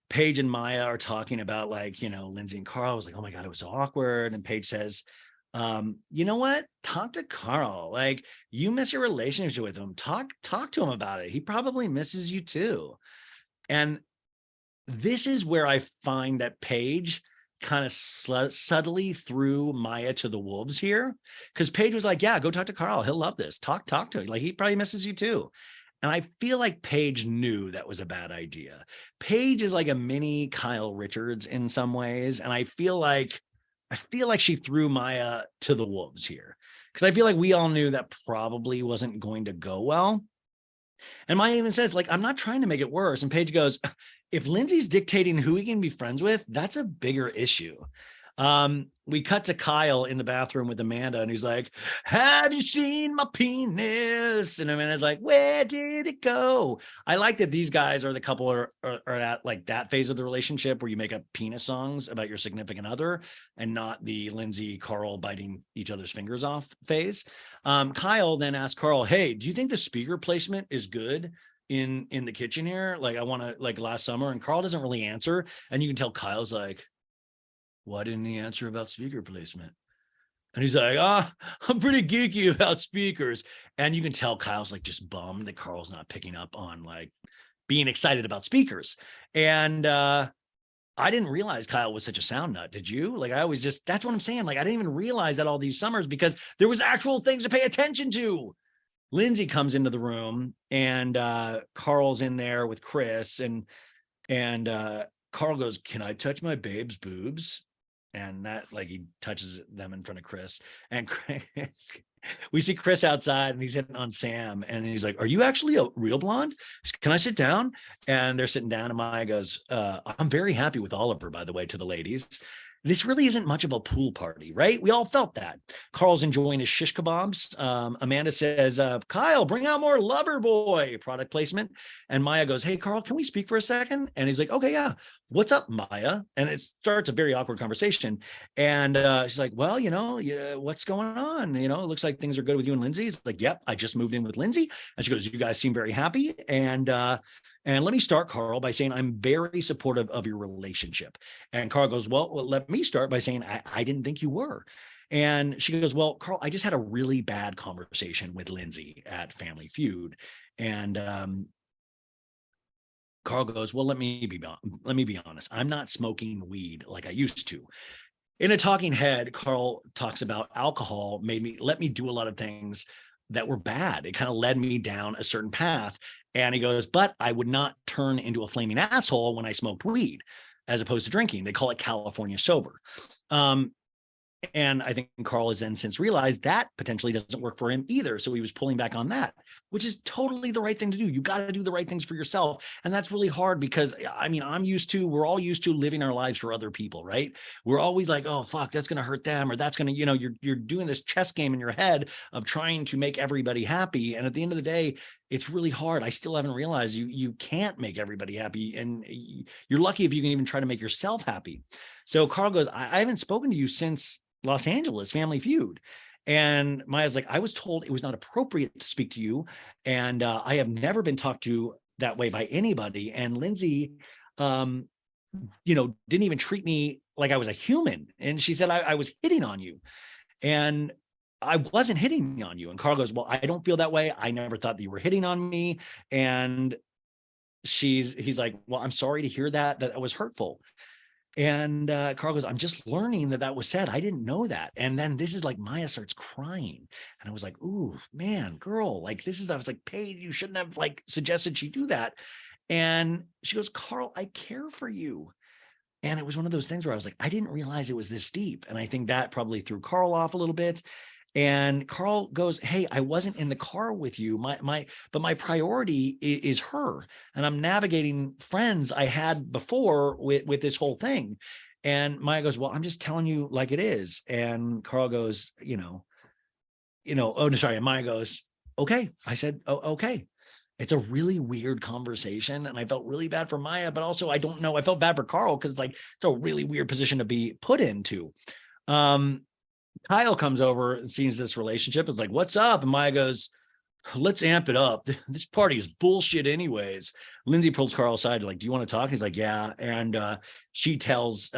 Paige and Maya are talking about like, Lindsay and Carl. I was like, oh my God, it was so awkward. And Paige says, you know what? Talk to Carl. Like, you miss your relationship with him. Talk to him about it. He probably misses you too. And this is where I find that Paige kind of subtly threw Maya to the wolves here, because Paige was like, yeah, go talk to Carl. He'll love this. Talk to him. Like, he probably misses you too. And I feel like Paige knew that was a bad idea. Paige is like a mini Kyle Richards in some ways. And I feel like she threw Maya to the wolves here, because I feel like we all knew that probably wasn't going to go well. And Maya even says, like, I'm not trying to make it worse. And Paige goes, if Lindsay's dictating who he can be friends with, that's a bigger issue. We cut to Kyle in the bathroom with Amanda, and he's like, "Have you seen my penis?" And Amanda's like, "Where did it go?" I like that these guys are the couple are at like that phase of the relationship where you make up penis songs about your significant other, and not the Lindsay Carl biting each other's fingers off phase. Kyle then asked Carl, "Hey, do you think the speaker placement is good in the kitchen here? Like, I want to like last summer." And Carl doesn't really answer, and you can tell Kyle's like, "Why didn't he answer about speaker placement?" And he's like, I'm pretty geeky about speakers. And you can tell Kyle's like just bummed that Carl's not picking up on like being excited about speakers. And I didn't realize Kyle was such a sound nut. Did you? Like, I always just, that's what I'm saying. Like, I didn't even realize that all these summers because there was actual things to pay attention to. Lindsay comes into the room, and Carl's in there with Chris, and Carl goes, "Can I touch my babe's boobs?" And that, like, he touches them in front of Chris, and we see Chris outside, and he's hitting on Sam, and he's like, "Are you actually a real blonde? Can I sit down?" And they're sitting down, and Maya goes, "I'm very happy with Oliver, by the way," to the ladies. This really isn't much of a pool party, right? We all felt that. Carl's enjoying his shish kebabs. Amanda says, "Kyle, bring out more Lover Boy," product placement. And Maya goes, "Hey, Carl, can we speak for a second?" And he's like, "Okay, yeah. What's up, Maya?" And it starts a very awkward conversation. And she's like, "Well, what's going on? It looks like things are good with you and Lindsay." It's like, "Yep, I just moved in with Lindsay." And she goes, "You guys seem very happy." And let me start, Carl, by saying I'm very supportive of your relationship. And Carl goes, well, let me start by saying I didn't think you were. And she goes, "Well, Carl, I just had a really bad conversation with Lindsay at Family Feud." And Carl goes, "Well, let me be honest. I'm not smoking weed like I used to." In a talking head, Carl talks about alcohol let me do a lot of things that were bad. It kind of led me down a certain path. And he goes, "But I would not turn into a flaming asshole when I smoked weed as opposed to drinking. They call it California sober." And I think Carl has then since realized that potentially doesn't work for him either. So he was pulling back on that, which is totally the right thing to do. You got to do the right things for yourself. And that's really hard because, I mean, we're all used to living our lives for other people, right? We're always like, "Oh, fuck, that's going to hurt them," or that's going to, you're doing this chess game in your head of trying to make everybody happy. And at the end of the day, it's really hard. I still haven't realized you can't make everybody happy. And you're lucky if you can even try to make yourself happy. So Carl goes, I haven't spoken to you since Los Angeles Family Feud. And Maya's like, "I was told it was not appropriate to speak to you. And I have never been talked to that way by anybody. And Lindsay, didn't even treat me like I was a human." And she said, I was hitting on you. And I wasn't hitting on you. And Carl goes, "Well, I don't feel that way. I never thought that you were hitting on me." And he's like, "Well, I'm sorry to hear that was hurtful." And Carl goes, "I'm just learning that was said. I didn't know that." And then this is like Maya starts crying. And I was like, "Ooh, man, girl, like I was like, Paige, you shouldn't have like suggested she do that." And she goes, "Carl, I care for you." And it was one of those things where I was like, I didn't realize it was this deep. And I think that probably threw Carl off a little bit. And Carl goes, "Hey, I wasn't in the car with you. But my priority is her. And I'm navigating friends I had before with this whole thing." And Maya goes, "Well, I'm just telling you like it is." And Carl goes, oh, sorry. And Maya goes, "Okay." I said, "Oh, okay." It's a really weird conversation. And I felt really bad for Maya, but also I don't know. I felt bad for Carl because like it's a really weird position to be put into. Kyle comes over and sees this relationship. It's like, "What's up?" And Maya goes, "Let's amp it up. This party is bullshit anyways." Lindsay pulls Carl aside, like, "Do you want to talk?" He's like, "Yeah." And he tells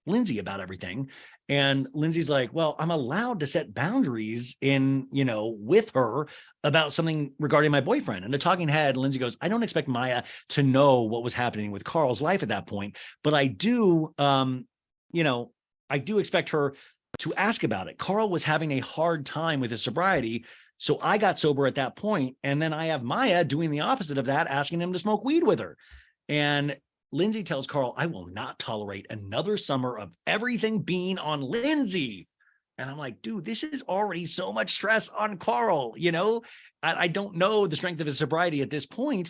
Lindsay about everything. And Lindsay's like, "Well, I'm allowed to set boundaries with her about something regarding my boyfriend." And the talking head, Lindsay goes, "I don't expect Maya to know what was happening with Carl's life at that point, but I do, I do expect her to ask about it. Carl was having a hard time with his sobriety. So I got sober at that point. And then I have Maya doing the opposite of that, asking him to smoke weed with her." And Lindsay tells Carl, "I will not tolerate another summer of everything being on Lindsay." And I'm like, dude, this is already so much stress on Carl. I don't know the strength of his sobriety at this point,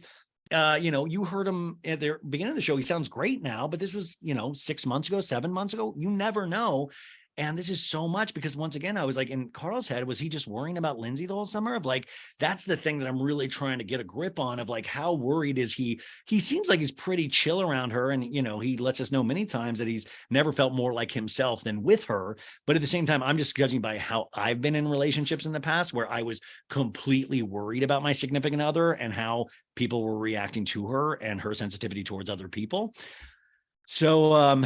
You heard him at the beginning of the show. He sounds great now, but this was, 6 months ago, 7 months ago. You never know. And this is so much because once again, I was like, in Carl's head, was he just worrying about Lindsay the whole summer? Of like, that's the thing that I'm really trying to get a grip on, of like, how worried is he? He seems like he's pretty chill around her. And, he lets us know many times that he's never felt more like himself than with her. But at the same time, I'm just judging by how I've been in relationships in the past where I was completely worried about my significant other and how people were reacting to her and her sensitivity towards other people. So,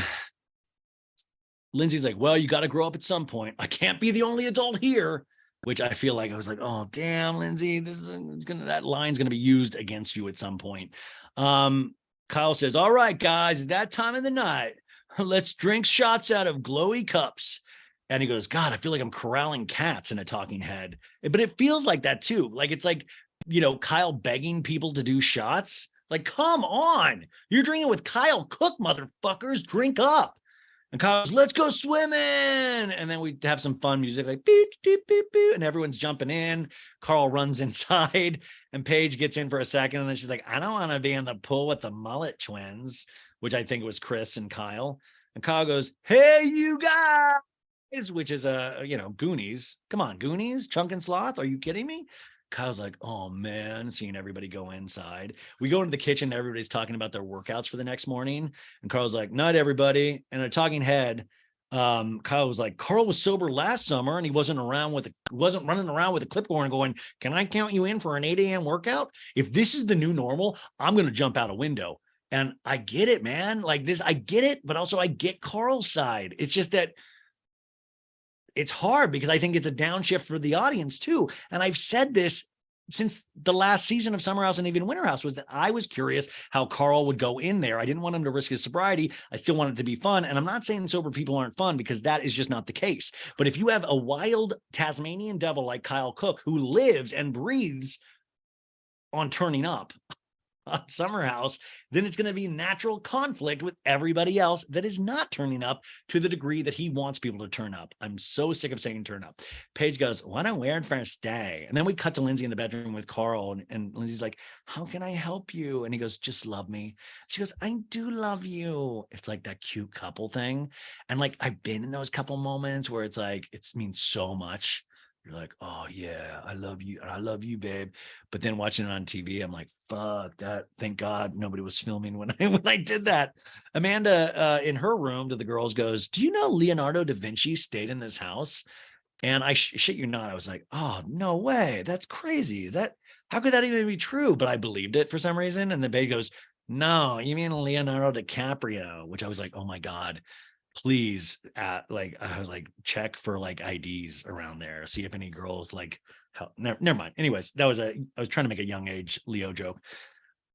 Lindsay's like, well, you got to grow up at some point. I can't be the only adult here, which I feel like I was like, oh, damn, Lindsay, that line's going to be used against you at some point. Kyle says, all right, guys, it's that time of the night. Let's drink shots out of glowy cups. And he goes, God, I feel like I'm corralling cats in a talking head. But it feels like that too. Like, it's like, Kyle begging people to do shots. Like, come on. You're drinking with Kyle Cook, motherfuckers. Drink up. And Kyle goes, let's go swimming. And then we have some fun music, like beep, beep, beep, beep, and everyone's jumping in. Carl runs inside and Paige gets in for a second. And then she's like, I don't want to be in the pool with the mullet twins, which I think was Chris and Kyle. And Kyle goes, hey, you guys, which is Goonies. Come on, Goonies, Chunk and Sloth. Are you kidding me? Kyle's like, oh man, seeing everybody go inside. We go into the kitchen, everybody's talking about their workouts for the next morning. And Carl's like, night, everybody. And a talking head, Kyle was like, Carl was sober last summer and he wasn't running around with a clipboard and going, can I count you in for an 8 a.m. workout? If this is the new normal, I'm going to jump out a window. And I get it, man. Like this, I get it, but also I get Carl's side. It's just that it's hard because I think it's a downshift for the audience too. And I've said this since the last season of Summer House and even Winter House, was that I was curious how Carl would go in there. I didn't want him to risk his sobriety. I still wanted it to be fun. And I'm not saying sober people aren't fun, because that is just not the case. But if you have a wild Tasmanian devil like Kyle Cook, who lives and breathes on turning up on Summer House, then it's going to be natural conflict with everybody else that is not turning up to the degree that he wants people to turn up. I'm so sick of saying turn up. Paige goes, what a weird first day. And then we cut to Lindsay in the bedroom with Carl, and Lindsay's like, how can I help you? And he goes, just love me. She goes, I do love you. It's like that cute couple thing. And like, I've been in those couple moments where it's like, it means so much. You're like, oh yeah, I love you. I love you, babe. But then watching it on TV, I'm like, fuck that. Thank God nobody was filming when I did that. Amanda, in her room to the girls, goes, do you know Leonardo da Vinci stayed in this house? And I shit you not, I was like, oh, no way. That's crazy. How could that even be true? But I believed it for some reason. And the baby goes, no, you mean Leonardo DiCaprio, which I was like, oh my God. Please, I was like, check for like IDs around there, see if any girls like, never mind. Anyways, I was trying to make a young age Leo joke.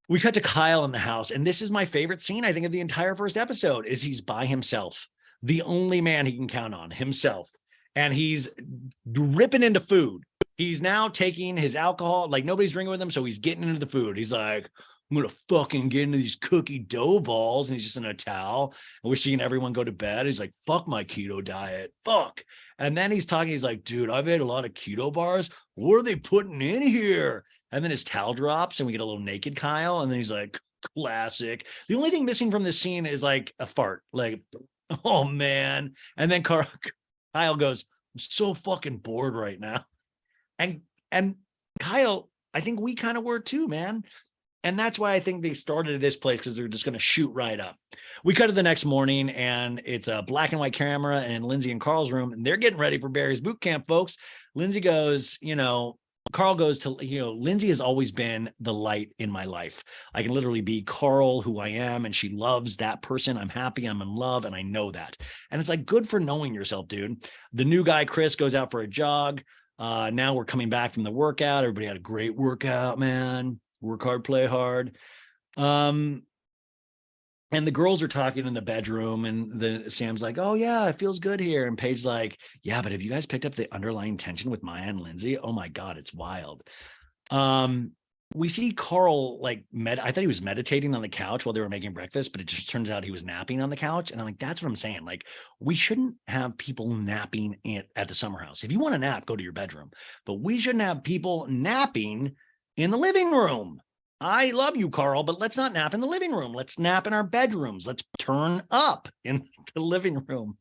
We cut to Kyle in the house, and this is my favorite scene, I think, of the entire first episode, is he's by himself, the only man he can count on, himself. And he's ripping into food. He's now taking his alcohol, like nobody's drinking with him, so he's getting into the food. He's like, I'm going to fucking get into these cookie dough balls. And he's just in a towel. And we're seeing everyone go to bed. He's like, fuck my keto diet. Fuck. And then he's talking. He's like, dude, I've ate a lot of keto bars. What are they putting in here? And then his towel drops and we get a little naked Kyle. And then he's like, classic. The only thing missing from this scene is like a fart. Like, oh man. And then Kyle goes, I'm so fucking bored right now. And Kyle, I think we kind of were too, man. And that's why I think they started at this place, because they're just going to shoot right up. We cut to the next morning, and it's a black and white camera in Lindsay and Carl's room, and they're getting ready for Barry's boot camp, folks. Lindsay goes, Carl goes to, Lindsay has always been the light in my life. I can literally be Carl, who I am, and she loves that person. I'm happy, I'm in love, and I know that. And it's like, good for knowing yourself, dude. The new guy, Chris, goes out for a jog. Now we're coming back from the workout. Everybody had a great workout, man. Work hard, play hard. And the girls are talking in the bedroom, and Sam's like, oh yeah, it feels good here. And Paige's like, yeah, but have you guys picked up the underlying tension with Maya and Lindsay? Oh my God, it's wild. We see Carl I thought he was meditating on the couch while they were making breakfast, but it just turns out he was napping on the couch. And I'm like, that's what I'm saying. Like, we shouldn't have people napping at the summer house. If you want to nap, go to your bedroom, but we shouldn't have people napping in the living room. I love you, Carl, but let's not nap in the living room. Let's nap in our bedrooms. Let's turn up in the living room.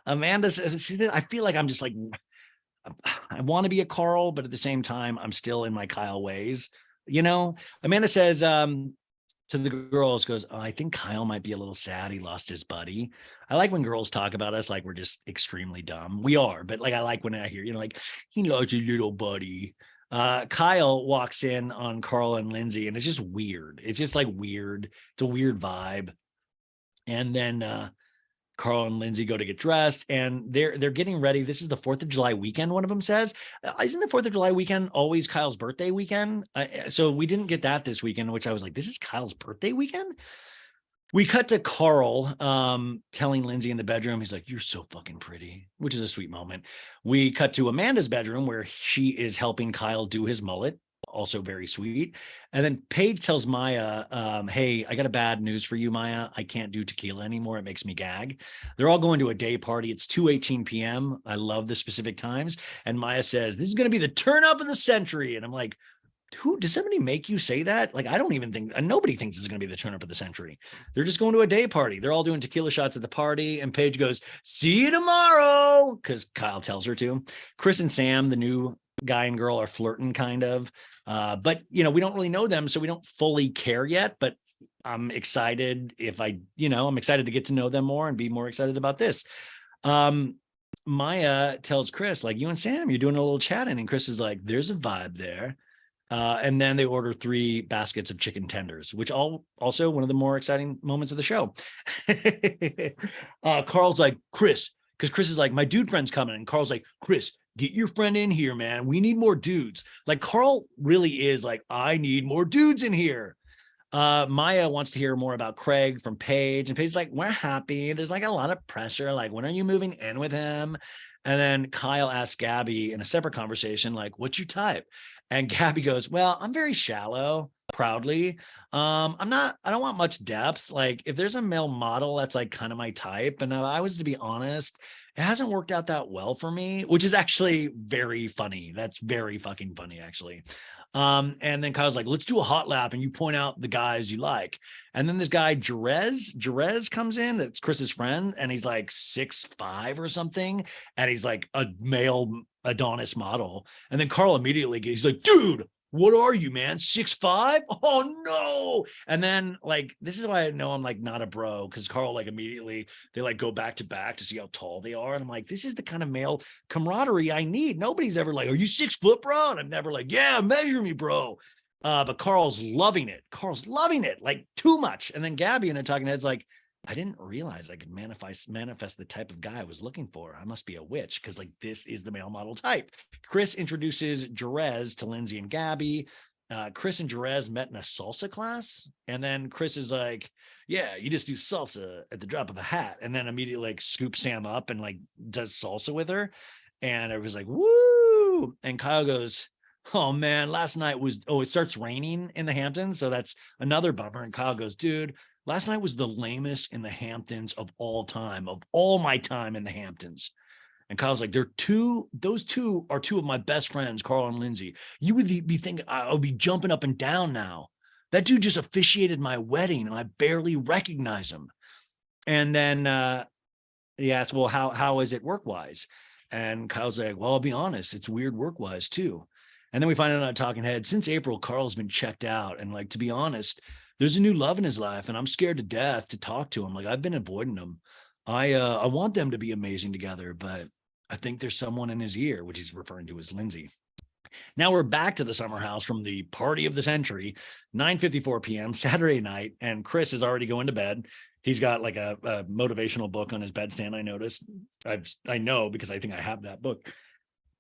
Amanda says, see, I feel like I'm just like, I want to be a Carl, but at the same time, I'm still in my Kyle ways. Amanda says, to the girls goes, oh, I think Kyle might be a little sad. He lost his buddy. I like when girls talk about us like we're just extremely dumb. We are, but like I like when I hear, like he lost his little buddy. Kyle walks in on Carl and Lindsay, and it's just weird. It's just like weird. It's a weird vibe. And then Carl and Lindsay go to get dressed, and they're getting ready. This is the 4th of July weekend, one of them says. Isn't the 4th of July weekend always Kyle's birthday weekend? So we didn't get that this weekend, which I was like, this is Kyle's birthday weekend? We cut to Carl telling Lindsay in the bedroom, he's like, you're so fucking pretty, which is a sweet moment. We cut to Amanda's bedroom where she is helping Kyle do his mullet. Also very sweet. And then Paige tells Maya, hey, I got a bad news for you, Maya. I can't do tequila anymore. It makes me gag. They're all going to a day party. It's 2:18 p.m. I love the specific times. And Maya says, this is going to be the turn up of the century. And I'm like, does somebody make you say that? Like, I don't even think, nobody thinks this is going to be the turn up of the century. They're just going to a day party. They're all doing tequila shots at the party. And Paige goes, see you tomorrow. Because Kyle tells her to. Chris and Sam, the new guy and girl, are flirting kind of. But, we don't really know them, so we don't fully care yet. But I'm excited I'm excited to get to know them more and be more excited about this. Maya tells Chris, like, you and Sam, you're doing a little chatting. And Chris is like, there's a vibe there. And then they order 3 baskets of chicken tenders, which also one of the more exciting moments of the show. Carl's like, Chris, because Chris is like, my dude friend's coming. And Carl's like, Chris, get your friend in here, man. We need more dudes. Like, Carl really is like, I need more dudes in here. Maya wants to hear more about Craig from Paige. And Paige's like, we're happy. There's like a lot of pressure. Like, when are you moving in with him? And then Kyle asks Gabby in a separate conversation, like, what's your type? And Gabby goes, well, I'm very shallow, proudly. I don't want much depth. Like, if there's a male model, that's like kind of my type. And if I was to be honest, it hasn't worked out that well for me, which is actually very funny. That's very fucking funny, actually. And then Kyle's like, let's do a hot lap and you point out the guys you like. And then this guy, Jerez comes in. That's Chris's friend. And he's like 6'5" or something. And he's like a male Adonis model. And then Carl immediately he's like, dude, what are you, man? 6'5"? Oh no. And then like, this is why I know I'm like not a bro, because Carl like immediately they like go back to back to see how tall they are. And I'm like, this is the kind of male camaraderie I need. Nobody's ever like, are you 6 foot, bro? And I'm never like, yeah, measure me, bro. But Carl's loving it. Carl's loving it like too much. And then Gabby in a talking head's like, I didn't realize I could manifest the type of guy I was looking for. I must be a witch, because like this is the male model type. Chris introduces Jerez to Lindsay and Gabby. Chris and Jerez met in a salsa class. And then Chris is like, yeah, you just do salsa at the drop of a hat. And then immediately like scoops Sam up and like does salsa with her. And everybody's like, woo. And Kyle goes, oh man, last night it starts raining in the Hamptons. So that's another bummer. And Kyle goes, dude, last night was the lamest in the Hamptons of all time, of all my time in the Hamptons. And Kyle's like, those two are 2 of my best friends, Carl and Lindsay. You would be thinking I would be jumping up and down now. That dude just officiated my wedding and I barely recognize him. And then he asks, well, how is it work-wise? And Kyle's like, well, I'll be honest, it's weird work-wise too. And then we find out on Talking Head, since April, Carl's been checked out. And like, to be honest, there's a new love in his life and I'm scared to death to talk to him. Like, I've been avoiding him. I want them to be amazing together, but I think there's someone in his ear, which he's referring to as Lindsay. Now we're back to the summer house from the party of the century, 9:54 p.m. Saturday night. And Chris is already going to bed. He's got like a motivational book on his bedstand. I noticed. I know because I think I have that book.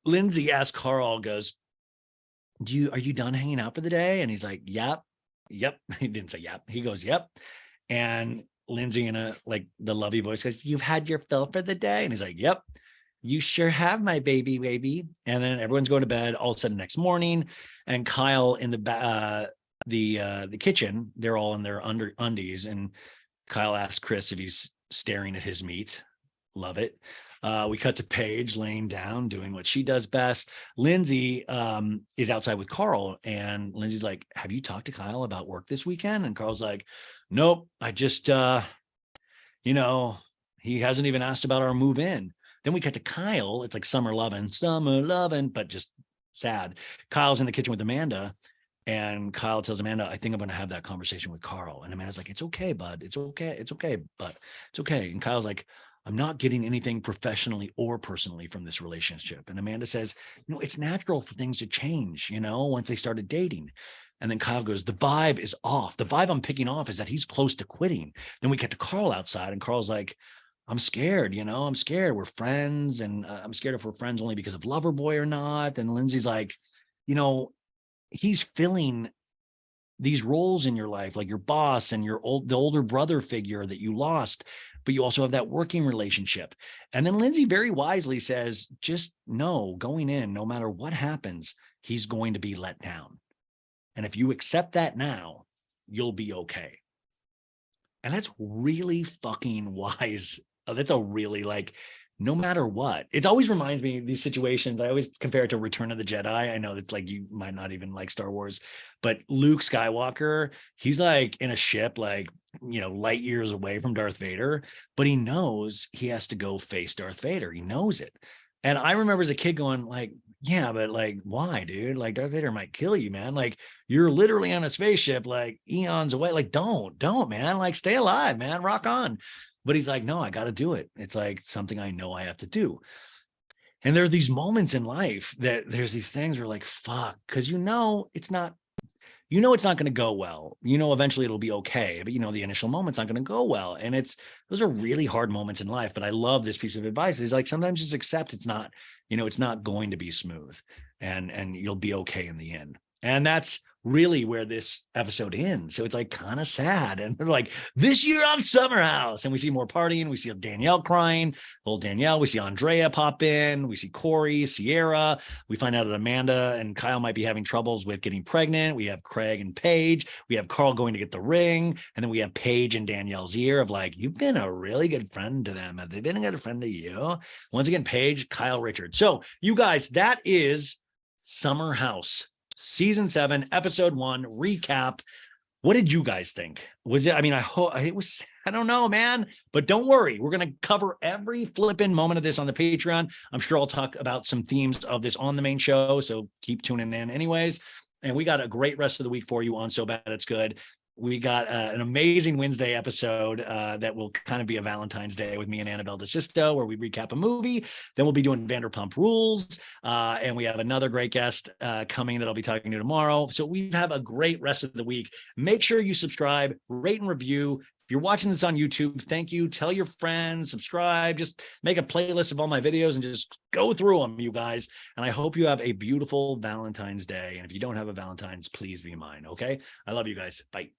Lindsay asks Carl, goes, are you done hanging out for the day? And he's like, yep. He didn't say yep. He goes, yep. And Lindsay in a like the lovey voice goes, you've had your fill for the day? And he's like, yep, you sure have, my baby. And then everyone's going to bed. All of a sudden next morning, and Kyle in the kitchen, they're all in their undies. And Kyle asks Chris if he's staring at his meat. Love it. We cut to Paige laying down, doing what she does best. Lindsay is outside with Carl, and Lindsay's like, have you talked to Kyle about work this weekend? And Carl's like, nope, I just, he hasn't even asked about our move in. Then we cut to Kyle. It's like summer loving, but just sad. Kyle's in the kitchen with Amanda, and Kyle tells Amanda, I think I'm going to have that conversation with Carl. And Amanda's like, it's okay, bud. It's okay. It's okay, but it's okay. And Kyle's like, I'm not getting anything professionally or personally from this relationship. And Amanda says, it's natural for things to change, once they started dating. And then Kyle goes, the vibe is off. The vibe I'm picking off is that he's close to quitting. Then we get to Carl outside, and Carl's like, I'm scared, I'm scared. We're friends, and I'm scared if we're friends only because of Loverboy or not. And Lindsay's like, he's filling these roles in your life, like your boss and the older brother figure that you lost, but you also have that working relationship. And then Lindsay very wisely says, just know going in, no matter what happens, he's going to be let down. And if you accept that now, you'll be okay. And that's really fucking wise. That's a really no matter what. It always reminds me of these situations. I always compare it to Return of the Jedi. I know that's you might not even like Star Wars, but Luke Skywalker, he's in a ship, light years away from Darth Vader, but he knows he has to go face Darth Vader. He knows it. And I remember as a kid going yeah, but why, dude? Darth Vader might kill you, man. You're literally on a spaceship, eons away. Don't, man. Stay alive, man. Rock on. But he's like, no, I got to do it. It's something I know I have to do. And there are these moments in life that there's these things where fuck, because it's not going to go well. Eventually it'll be okay, but the initial moment's not going to go well. And those are really hard moments in life. But I love this piece of advice is sometimes just accept it's not, it's not going to be smooth, and you'll be okay in the end. And that's really where this episode ends. So it's kind of sad. And they're this year on Summer House. And we see more partying. We see Danielle crying, old Danielle. We see Andrea pop in. We see Corey, Sierra. We find out that Amanda and Kyle might be having troubles with getting pregnant. We have Craig and Paige. We have Carl going to get the ring. And then we have Paige and Danielle's ear of you've been a really good friend to them. Have they been a good friend to you? Once again, Paige, Kyle, Richard. So you guys, that is Summer House. Season 7, episode 1 recap. What did you guys think? Was it, I hope it was, I don't know, man, but don't worry. We're going to cover every flipping moment of this on the Patreon. I'm sure I'll talk about some themes of this on the main show. So keep tuning in anyways. And we got a great rest of the week for you on So Bad It's Good. We got an amazing Wednesday episode that will kind of be a Valentine's Day with me and Annabelle DeSisto, where we recap a movie. Then we'll be doing Vanderpump Rules. And we have another great guest coming that I'll be talking to tomorrow. So we have a great rest of the week. Make sure you subscribe, rate and review. If you're watching this on YouTube, thank you. Tell your friends, subscribe, just make a playlist of all my videos and just go through them, you guys. And I hope you have a beautiful Valentine's Day. And if you don't have a Valentine's, please be mine. Okay. I love you guys. Bye.